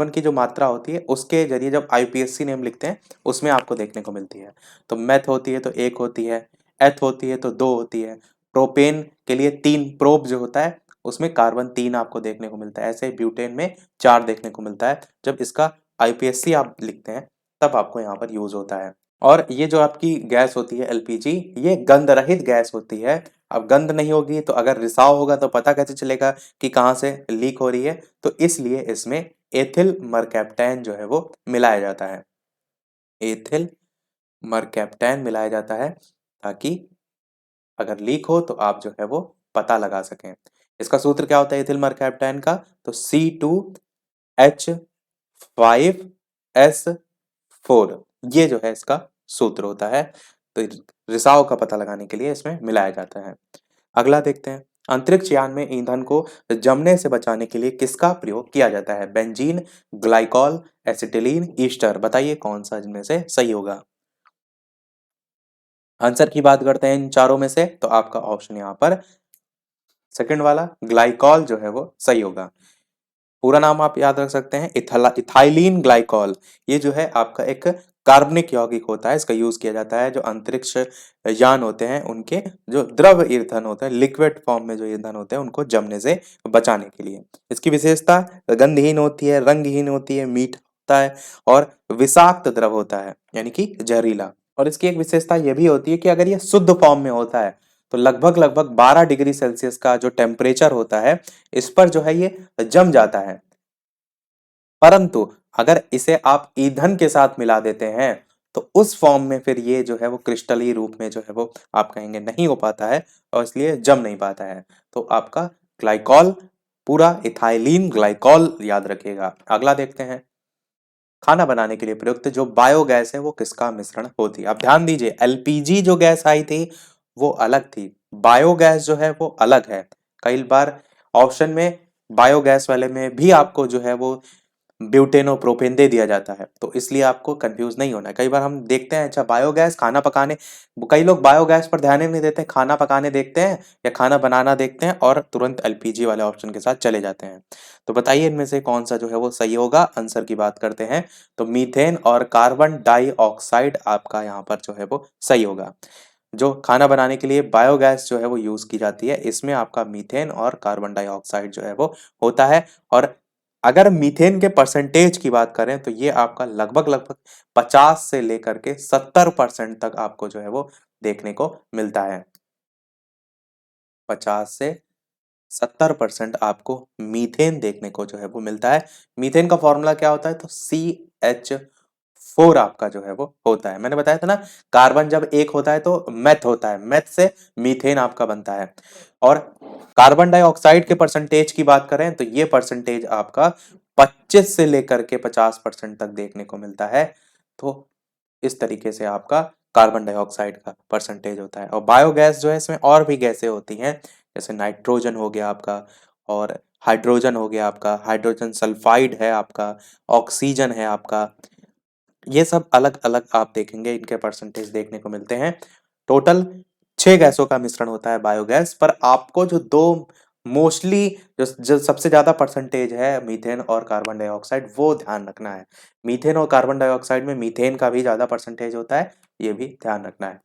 की जो मात्रा होती है उसके जरिए जब आईपीएससी नेम लिखते हैं उसमें आपको देखने को मिलती है। तो मेथ होती है तो एक होती है, एथ होती है तो दो होती है, प्रोपेन के लिए तीन, प्रोप जो होता है उसमें कार्बन तीन आपको देखने को मिलता है, ऐसे ब्यूटेन में चार देखने को मिलता है। जब इसका आईपीएससी आप लिखते हैं तब आपको यहाँ पर यूज होता है। और ये जो आपकी गैस होती है एलपीजी, ये गंध रहित गैस होती है। अब गंध नहीं होगी तो अगर रिसाव होगा तो पता कैसे चलेगा कि कहाँ से लीक हो रही है, तो इसलिए इसमें एथिल मरकैप्टैन जो है वो मिलाया जाता है। एथिल मरकैप्टैन मिलाया जाता है ताकि अगर लीक हो तो आप जो है वो पता लगा सकें। इसका सूत्र क्या होता है इथिल मरकैप्टाइन का? तो C2H5S4, ये जो है इसका सूत्र होता है। तो रिसाव का पता लगाने के लिए इसमें मिलाया जाता है। अगला देखते हैं, अंतरिक्ष यान में ईंधन को जमने से बचाने के लिए किसका प्रयोग किया जाता है? Benzene, glycol, acetylene, Easter. बताइए कौन सा इनमें से सही होगा? आंसर की बात करते हैं इन चारों में से, तो आपका ऑप्शन यहाँ पर सेकंड वाला ग्लाइकॉल जो है वो सही होगा। पूरा नाम आप याद रख सकते हैं, इथाइलीन ग्लाइकॉल। ये जो है आपका एक कार्बनिक यौगिक होता है, इसका यूज किया जाता है जो अंतरिक्ष यान होते हैं उनके जो द्रव ईंधन होते हैं, लिक्विड फॉर्म में जो ईंधन होते हैं उनको जमने से बचाने के लिए। इसकी विशेषता गंधहीन होती है, रंगहीन होती है, मीठा होता है और विषाक्त द्रव होता है, यानी कि जहरीला। और इसकी एक विशेषता यह भी होती है कि अगर ये शुद्ध फॉर्म में होता है तो लगभग लगभग 12 डिग्री सेल्सियस का जो टेम्परेचर होता है इस पर जो है ये जम जाता है। परंतु अगर इसे आप ईंधन के साथ मिला देते हैं तो उस फॉर्म में फिर ये जो है वो क्रिस्टली रूप में जो है वो आप कहेंगे नहीं हो पाता है और इसलिए जम नहीं पाता है। तो आपका ग्लाइकॉल पूरा इथाइलीन ग्लाइकॉल याद रखिएगा। अगला देखते हैं, खाना बनाने के लिए प्रयुक्त जो बायोगैस है वो किसका मिश्रण होती है? आप ध्यान दीजिए, एलपीजी जो गैस आई थी वो अलग थी, बायोगैस जो है वो अलग है। कई बार ऑप्शन में बायोगैस वाले में भी आपको जो है वो ब्यूटेन और प्रोपेन दे दिया जाता है, तो इसलिए आपको कंफ्यूज नहीं होना है। कई बार हम देखते हैं, अच्छा बायोगैस खाना पकाने, कई लोग बायोगैस पर ध्यान ही नहीं देते, खाना पकाने देखते हैं या खाना बनाना देखते हैं और तुरंत एलपीजी वाले ऑप्शन के साथ चले जाते हैं। तो बताइए इनमें से कौन सा जो है वो सही होगा? आंसर की बात करते हैं तो मीथेन और कार्बन डाइऑक्साइड आपका यहाँ पर जो है वो सही होगा। जो खाना बनाने के लिए बायोगैस जो है वो यूज की जाती है, इसमें आपका मीथेन और कार्बन डाइऑक्साइड जो है वो होता है। और अगर मीथेन के परसेंटेज की बात करें तो ये आपका लगभग लगभग 50 से लेकर के 70% तक आपको जो है वो देखने को मिलता है। 50 से 70% आपको मीथेन देखने को जो है वो मिलता है। मीथेन का फॉर्मूला क्या होता है? तो CH4 आपका जो है वो होता है। मैंने बताया था ना, कार्बन जब एक होता है तो मेथ होता है, मेथ से मीथेन आपका बनता है। और कार्बन डाइऑक्साइड के परसेंटेज की बात करें तो ये परसेंटेज आपका 25 से लेकर के 50% तक देखने को मिलता है। तो इस तरीके से आपका कार्बन डाइऑक्साइड का परसेंटेज होता है। और बायोगैस जो है इसमें और भी गैसें होती हैं, जैसे नाइट्रोजन हो गया आपका, और हाइड्रोजन हो गया आपका, हाइड्रोजन सल्फाइड है आपका, ऑक्सीजन है आपका। ये सब अलग अलग आप देखेंगे, इनके परसेंटेज देखने को मिलते हैं। टोटल 6 गैसों का मिश्रण होता है बायोगैस, पर आपको जो दो मोस्टली जो सबसे ज्यादा परसेंटेज है मीथेन और कार्बन डाइऑक्साइड, वो ध्यान रखना है। मीथेन और कार्बन डाइऑक्साइड में मीथेन का भी ज्यादा परसेंटेज होता है, ये भी ध्यान रखना है।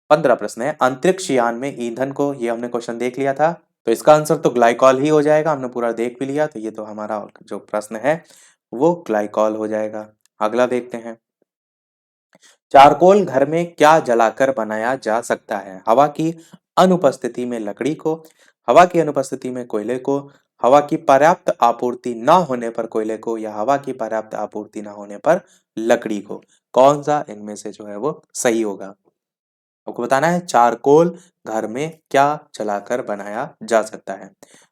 15 प्रश्न है, अंतरिक्ष यान में ईंधन को, ये हमने क्वेश्चन देख लिया था, तो इसका आंसर तो ग्लाइकॉल ही हो जाएगा, हमने पूरा देख भी लिया, तो ये तो हमारा जो प्रश्न है वो ग्लाइकॉल हो जाएगा। अगला देखते हैं, चारकोल घर में क्या जलाकर बनाया जा सकता है? हवा की अनुपस्थिति में लकड़ी को, हवा की अनुपस्थिति में कोयले को, हवा की पर्याप्त आपूर्ति ना होने पर कोयले को, या हवा की पर्याप्त आपूर्ति ना होने पर लकड़ी को। कौन सा इनमें से जो है वो सही होगा? आपको बताना है चारकोल घर में क्या जलाकर बनाया जा सकता है।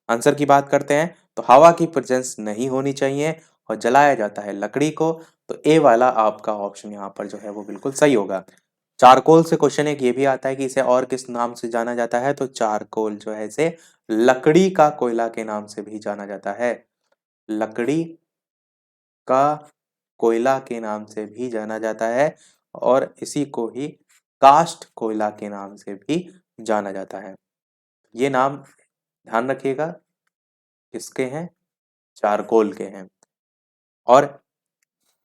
आंसर की बात करते हैं तो हवा की प्रेजेंस नहीं होनी चाहिए और जलाया जाता है लकड़ी को। तो ए वाला आपका ऑप्शन यहाँ पर जो है वो बिल्कुल सही होगा। चारकोल से क्वेश्चन एक ये भी आता है कि इसे और किस नाम से जाना जाता है? तो चारकोल जो है इसे लकड़ी का कोयला के नाम से भी जाना जाता है। लकड़ी का कोयला के नाम से भी जाना जाता है और इसी को ही कास्ट कोयला के नाम से भी जाना जाता है। ये नाम ध्यान रखिएगा, किसके हैं? चारकोल के हैं। और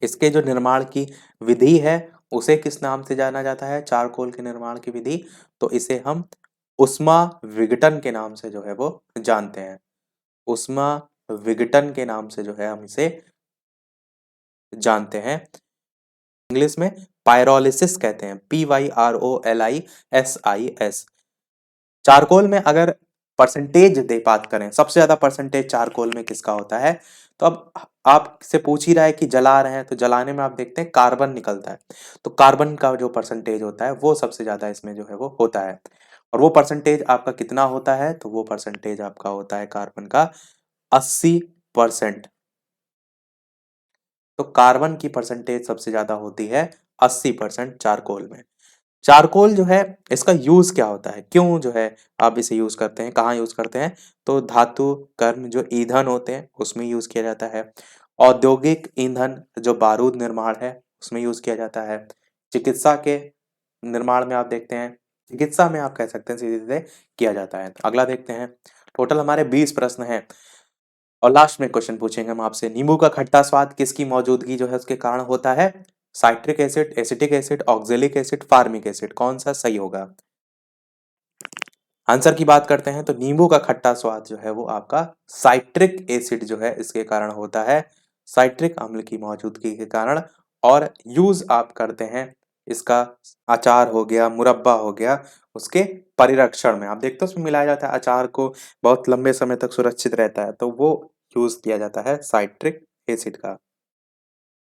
इसके जो निर्माण की विधि है उसे किस नाम से जाना जाता है? चारकोल के निर्माण की विधि, तो इसे हम उष्मा विघटन के नाम से जो है वो जानते हैं। उष्मा विघटन के नाम से जो है हम इसे जानते हैं। इंग्लिश में पायरोलिसिस कहते हैं, PYROLISIS। चारकोल में अगर परसेंटेज दे बात करें, सबसे ज्यादा परसेंटेज चारकोल में किसका होता है? तो अब आपसे पूछ ही रहा है कि जला रहे हैं, तो जलाने में आप देखते हैं कार्बन निकलता है, तो कार्बन का जो परसेंटेज होता है वो सबसे ज्यादा इसमें जो है वो होता है। और वो परसेंटेज आपका कितना होता है, तो वो परसेंटेज आपका होता है कार्बन का 80%। तो कार्बन की परसेंटेज सबसे ज्यादा होती है 80% चारकोल में। चारकोल जो है इसका यूज क्या होता है, क्यों जो है आप इसे यूज करते हैं, कहाँ यूज करते हैं, तो धातु कर्म जो ईंधन होते हैं उसमें यूज किया जाता है। औद्योगिक ईंधन जो बारूद निर्माण है उसमें यूज किया जाता है। चिकित्सा के निर्माण में आप देखते हैं, चिकित्सा में आप कह सकते हैं सीधे सीधे किया जाता है। अगला देखते हैं। टोटल हमारे 20 प्रश्न हैं और लास्ट में क्वेश्चन पूछेंगे हम आपसे, नींबू का खट्टा स्वाद किसकी मौजूदगी जो है उसके कारण होता है, citric acid, acetic acid, oxalic acid, formic acid, कौन सा सही होगा। आंसर की बात करते हैं तो नींबू का खट्टा स्वाद जो है वो आपका साइट्रिक एसिड जो है इसके कारण होता है, साइट्रिक अम्ल की मौजूदगी के कारण। और यूज आप करते हैं इसका, अचार हो गया, मुरब्बा हो गया, उसके परिरक्षण में आप देखते हो उसमें मिलाया जाता है अचार को, बहुत लंबे समय तक सुरक्षित रहता है, तो वो यूज किया जाता है साइट्रिक एसिड का।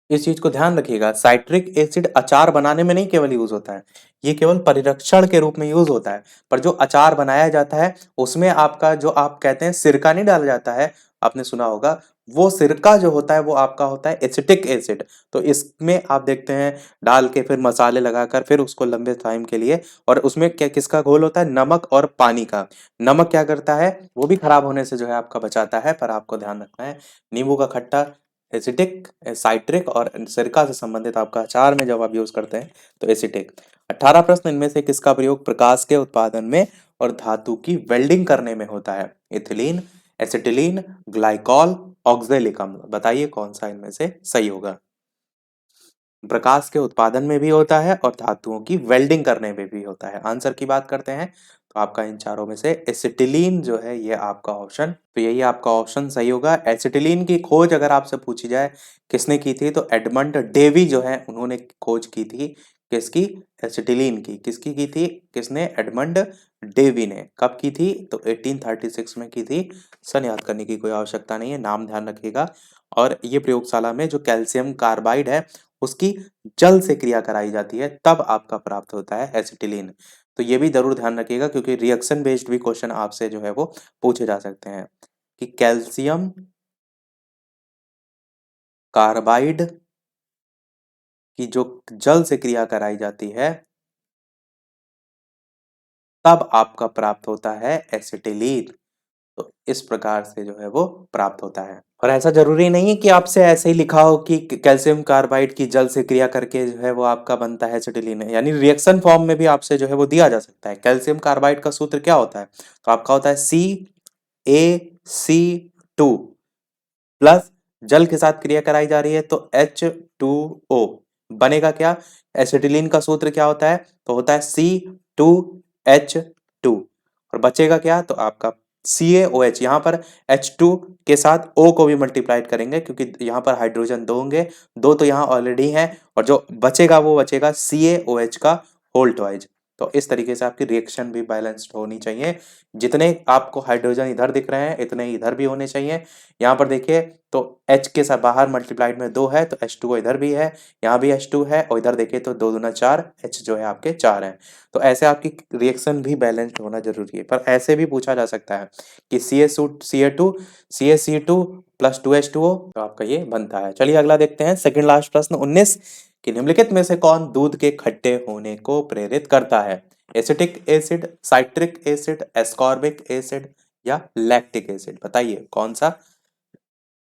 इस चीज को ध्यान रखिएगा, साइट्रिक एसिड अचार बनाने में नहीं केवल यूज होता है, ये केवल परिरक्षण के रूप में यूज होता है। पर जो अचार बनाया जाता है उसमें आपका जो आप कहते हैं सिरका नहीं डाला जाता है, आपने सुना होगा, वो सिरका जो होता है वो आपका होता है एसिटिक एसिड। तो इसमें आप देखते हैं डाल के फिर मसाले लगाकर फिर उसको लंबे टाइम के लिए, और उसमें क्या किसका घोल होता है, नमक और पानी का। नमक क्या करता है, वो भी खराब होने से जो है आपका बचाता है, पर आपको ध्यान रखना है नींबू का खट्टा एसिटिक, साइट्रिक और सिरका से संबंधित आपका अचार में जब आप यूज करते हैं तो एसिटिक। 18 प्रश्न, इनमें से किसका प्रयोग प्रकाश के उत्पादन में और धातु की वेल्डिंग करने में होता है, इथिलीन, एसिटिलीन, ग्लाइकॉल, ऑक्जेलिक अम्ल, बताइए कौन सा इनमें से सही होगा। प्रकाश के उत्पादन में भी होता है और धातुओं की वेल्डिंग करने में भी होता है। आंसर की बात करते हैं तो आपका इन चारों में से एसिटिलीन जो है ये आपका ऑप्शन, तो यही आपका ऑप्शन सही होगा। एसिटिलीन की खोज अगर आपसे पूछी जाए किसने की थी, तो एडमंड डेवी जो है उन्होंने खोज की थी, किसकी, एसिटिलीन की। किसकी की थी, किसने, एडमंड डेवी ने। कब की थी, तो 1836 में की थी। सन याद करने की कोई आवश्यकता नहीं है, नाम ध्यान रखिएगा। और ये प्रयोगशाला में जो कैल्शियम कार्बाइड है उसकी जल से क्रिया कराई जाती है, तब आपका प्राप्त होता है एसिटिलीन। तो ये भी जरूर ध्यान रखिएगा क्योंकि रिएक्शन बेस्ड भी क्वेश्चन आपसे जो है वो पूछे जा सकते हैं कि कैल्शियम कार्बाइड की जो जल से क्रिया कराई जाती है तब आपका प्राप्त होता है एसिटिलीन। तो इस प्रकार से जो है वो प्राप्त होता है। और ऐसा जरूरी नहीं है कि आपसे ऐसे ही लिखा हो कि कैल्शियम कार्बाइड की जल से क्रिया करके जो है वो आपका बनता है एसिटिलीन, यानी रिएक्शन फॉर्म में भी आपसे जो है वो दिया जा सकता है। कैल्शियम कार्बाइड का सूत्र क्या होता है, तो आपका होता है CaC2 प्लस जल के साथ क्रिया कराई जा रही है तो H2O, बनेगा क्या, एसिटिलीन का सूत्र क्या होता है, तो होता है C2H2, और बचेगा क्या, तो आपका CaOH। यहाँ पर H2 के साथ O को भी मल्टीप्लाइड करेंगे क्योंकि यहाँ पर हाइड्रोजन दो होंगे, दो तो यहाँ ऑलरेडी हैं, और जो बचेगा वो बचेगा CaOH का होल ट्वाइज। तो इस तरीके से आपकी रिएक्शन भी बैलेंस्ड होनी चाहिए, जितने आपको हाइड्रोजन इधर दिख रहे हैं इतने ही इधर भी होने चाहिए। यहाँ पर देखिए तो H के साथ बाहर मल्टीप्लाइड में 2 है तो H2O इधर भी है, यहाँ भी H2 है, और इधर देखिए तो 2 दूना 4, H जो है आपके 4 हैं। तो ऐसे आपकी रिएक्शन भी बैलेंस्ड होना जरूरी है। पर ऐसे भी पूछा जा सकता है कि CaC2 प्लस 2H2O, तो आपका ये बनता है। चलिए अगला देखते हैं, सेकंड लास्ट प्रश्न 19, कि निम्नलिखित में से कौन दूध के खट्टे होने को प्रेरित करता है, acetic acid, citric acid, ascorbic acid या लैक्टिक एसिड, बताइए कौन सा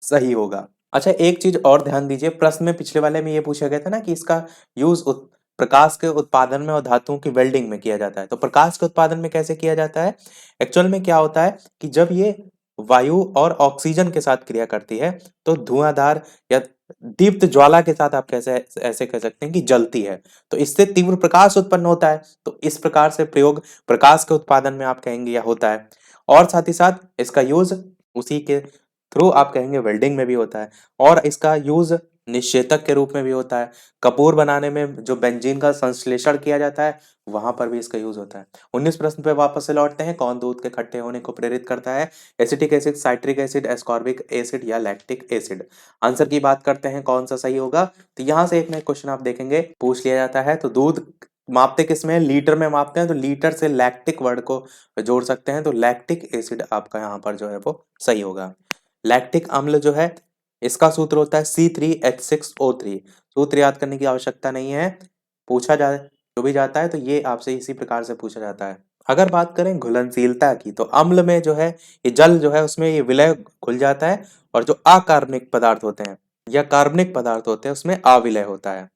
सही होगा। अच्छा एक चीज और ध्यान दीजिए, प्रश्न में पिछले वाले में ये पूछा गया था ना कि इसका यूज प्रकाश के उत्पादन में और धातुओं की वेल्डिंग में किया जाता है। तो प्रकाश के उत्पादन में कैसे किया जाता है, एक्चुअल में क्या होता है कि जब ये वायु और ऑक्सीजन के साथ क्रिया करती है तो धुआंधार या दीप्त ज्वाला के साथ आप कैसे ऐसे कह सकते हैं कि जलती है, तो इससे तीव्र प्रकाश उत्पन्न होता है। तो इस प्रकार से प्रयोग प्रकाश के उत्पादन में आप कहेंगे या होता है, और साथ ही साथ इसका यूज उसी के थ्रू आप कहेंगे वेल्डिंग में भी होता है, और इसका यूज निषेचक के रूप में भी होता है। कपूर बनाने में जो बेंजीन का संश्लेषण किया जाता है वहां पर भी इसका यूज होता है। 19 प्रश्न पे वापस से लौटते हैं, कौन दूध के खट्टे होने को प्रेरित करता है, acetic acid, citric acid, ascorbic acid या लैक्टिक एसिड। आंसर की बात करते हैं कौन सा सही होगा, तो यहाँ से एक नया क्वेश्चन आप देखेंगे पूछ लिया जाता है, तो दूध मापते किसमें है, लीटर में मापते हैं, तो लीटर से लैक्टिक वर्ड को जोड़ सकते हैं, तो लैक्टिक एसिड आपका यहाँ पर जो है वो सही होगा। लैक्टिक अम्ल जो है इसका सूत्र होता है C3H6O3। सूत्र याद करने की आवश्यकता नहीं है, पूछा जाए जो भी जाता है तो ये आपसे इसी प्रकार से पूछा जाता है। अगर बात करें घुलनशीलता की, तो अम्ल में जो है ये जल जो है उसमें ये विलय घुल जाता है, और जो अकार्बनिक पदार्थ होते हैं या कार्बनिक पदार्थ होते हैं उसमें अविलय होता है।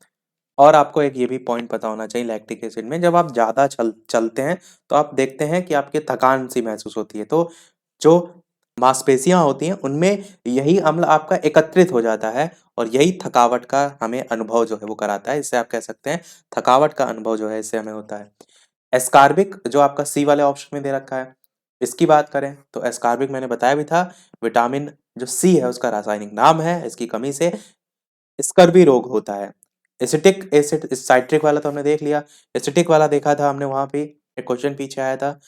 और आपको एक ये भी पॉइंट पता होना चाहिए, लैक्टिक एसिड में जब आप ज्यादा चलते हैं तो आप देखते हैं कि आपके थकान सी महसूस होती है, तो जो मांसपेशियां होती हैं उनमें यही अम्ल आपका एकत्रित हो जाता है, और यही थकावट का हमें अनुभव जो है वो कराता है। इससे आप कह सकते हैं थकावट का अनुभव जो है इससे हमें होता है। एस्कार्बिक जो आपका सी वाले ऑप्शन में दे रखा है, इसकी बात करें तो एस्कार्बिक मैंने बताया भी था, विटामिन जो सी है उसका रासायनिक नाम है, इसकी कमी से स्कर्वी रोग होता है। एसिटिक एसिड साइट्रिक वाला तो हमने देख लिया, एसिटिक वाला देखा था हमने, वहां पे एक क्वेश्चन पीछे आया था।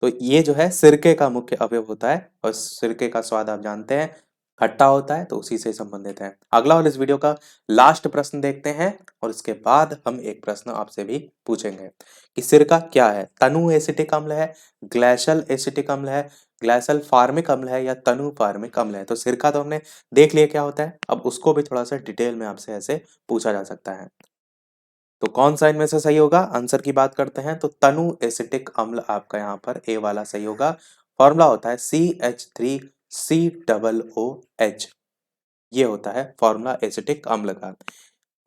तो ये जो है सिरके का मुख्य अवयव होता है, और सिरके का स्वाद आप जानते हैं खट्टा होता है, तो उसी से संबंधित है। अगला और इस वीडियो का लास्ट प्रश्न देखते हैं, और इसके बाद हम एक प्रश्न आपसे भी पूछेंगे कि सिरका क्या है। तनु एसिटिक अम्ल है, ग्लेशियल एसिटिक अम्ल है, ग्लेशियल फार्मिक अम्ल है, या तनु फार्मिक अम्ल है। तो सिरका तो हमने देख लिया क्या होता है, अब उसको भी थोड़ा सा डिटेल में आपसे ऐसे पूछा जा सकता है। तो कौन सा इनमें से सही होगा, आंसर की बात करते हैं तो तनु एसिटिक अम्ल आपका यहाँ पर ए वाला सही होगा। फॉर्मूला होता है CH3COOH, ये होता है फॉर्मूला एसिटिक अम्ल का।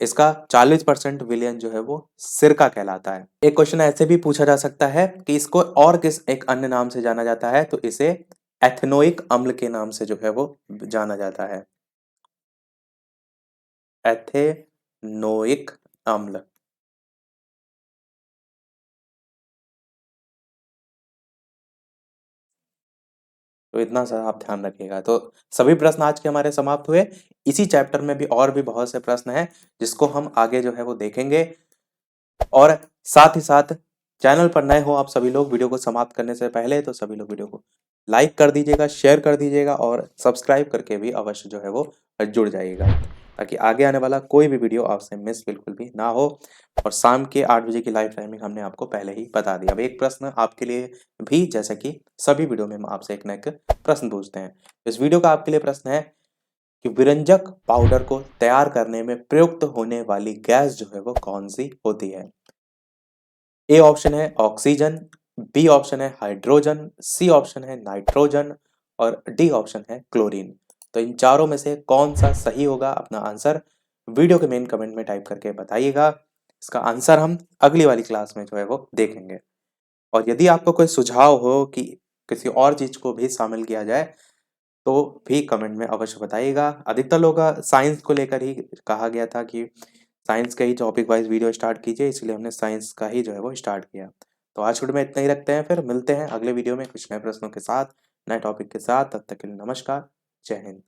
इसका 40% विलयन जो है वो सिरका कहलाता है। एक क्वेश्चन ऐसे भी पूछा जा सकता है कि इसको और किस एक अन्य नाम से जाना जाता है, तो इसे एथेनोइक अम्ल के नाम से जो है वो जाना जाता है, एथेनोइक अम्ल। तो इतना सा आप ध्यान रखिएगा। तो सभी प्रश्न आज के हमारे समाप्त हुए। इसी चैप्टर में भी और भी बहुत से प्रश्न हैं जिसको हम आगे जो है वो देखेंगे। और साथ ही साथ चैनल पर नए हो आप सभी लोग, वीडियो को समाप्त करने से पहले तो सभी लोग वीडियो को लाइक कर दीजिएगा, शेयर कर दीजिएगा, और सब्सक्राइब करके भी अवश्य जो है वो जुड़ जाइएगा, ताकि आगे आने वाला कोई भी वीडियो आपसे मिस बिल्कुल भी ना हो। और शाम के 8 बजे की लाइव टाइमिंग हमने आपको पहले ही बता दिया। अब एक प्रश्न आपके लिए भी, जैसे कि सभी वीडियो में हम आपसे एक न एक प्रश्न पूछते हैं। इस वीडियो का आपके लिए प्रश्न है कि विरंजक पाउडर को तैयार करने में प्रयुक्त होने वाली गैस जो है वो कौन सी होती है। ए ऑप्शन है ऑक्सीजन, बी ऑप्शन है हाइड्रोजन, सी ऑप्शन है नाइट्रोजन, और डी ऑप्शन है क्लोरीन। तो इन चारों में से कौन सा सही होगा, अपना आंसर वीडियो के मेन कमेंट में टाइप करके बताइएगा। इसका आंसर हम अगली वाली क्लास में जो है वो देखेंगे। और यदि आपको कोई सुझाव हो कि किसी और चीज को भी शामिल किया जाए, तो भी कमेंट में अवश्य बताइएगा। अधिकतर लोग का साइंस को लेकर ही कहा गया था कि साइंस का ही टॉपिक वाइज वीडियो स्टार्ट कीजिए, इसलिए हमने साइंस का ही जो है वो स्टार्ट किया। तो आज वीडियो में इतना ही रखते हैं, फिर मिलते हैं अगले वीडियो में कुछ नए प्रश्नों के साथ, नए टॉपिक के साथ। तब तक के लिए नमस्कार, जय हिंद।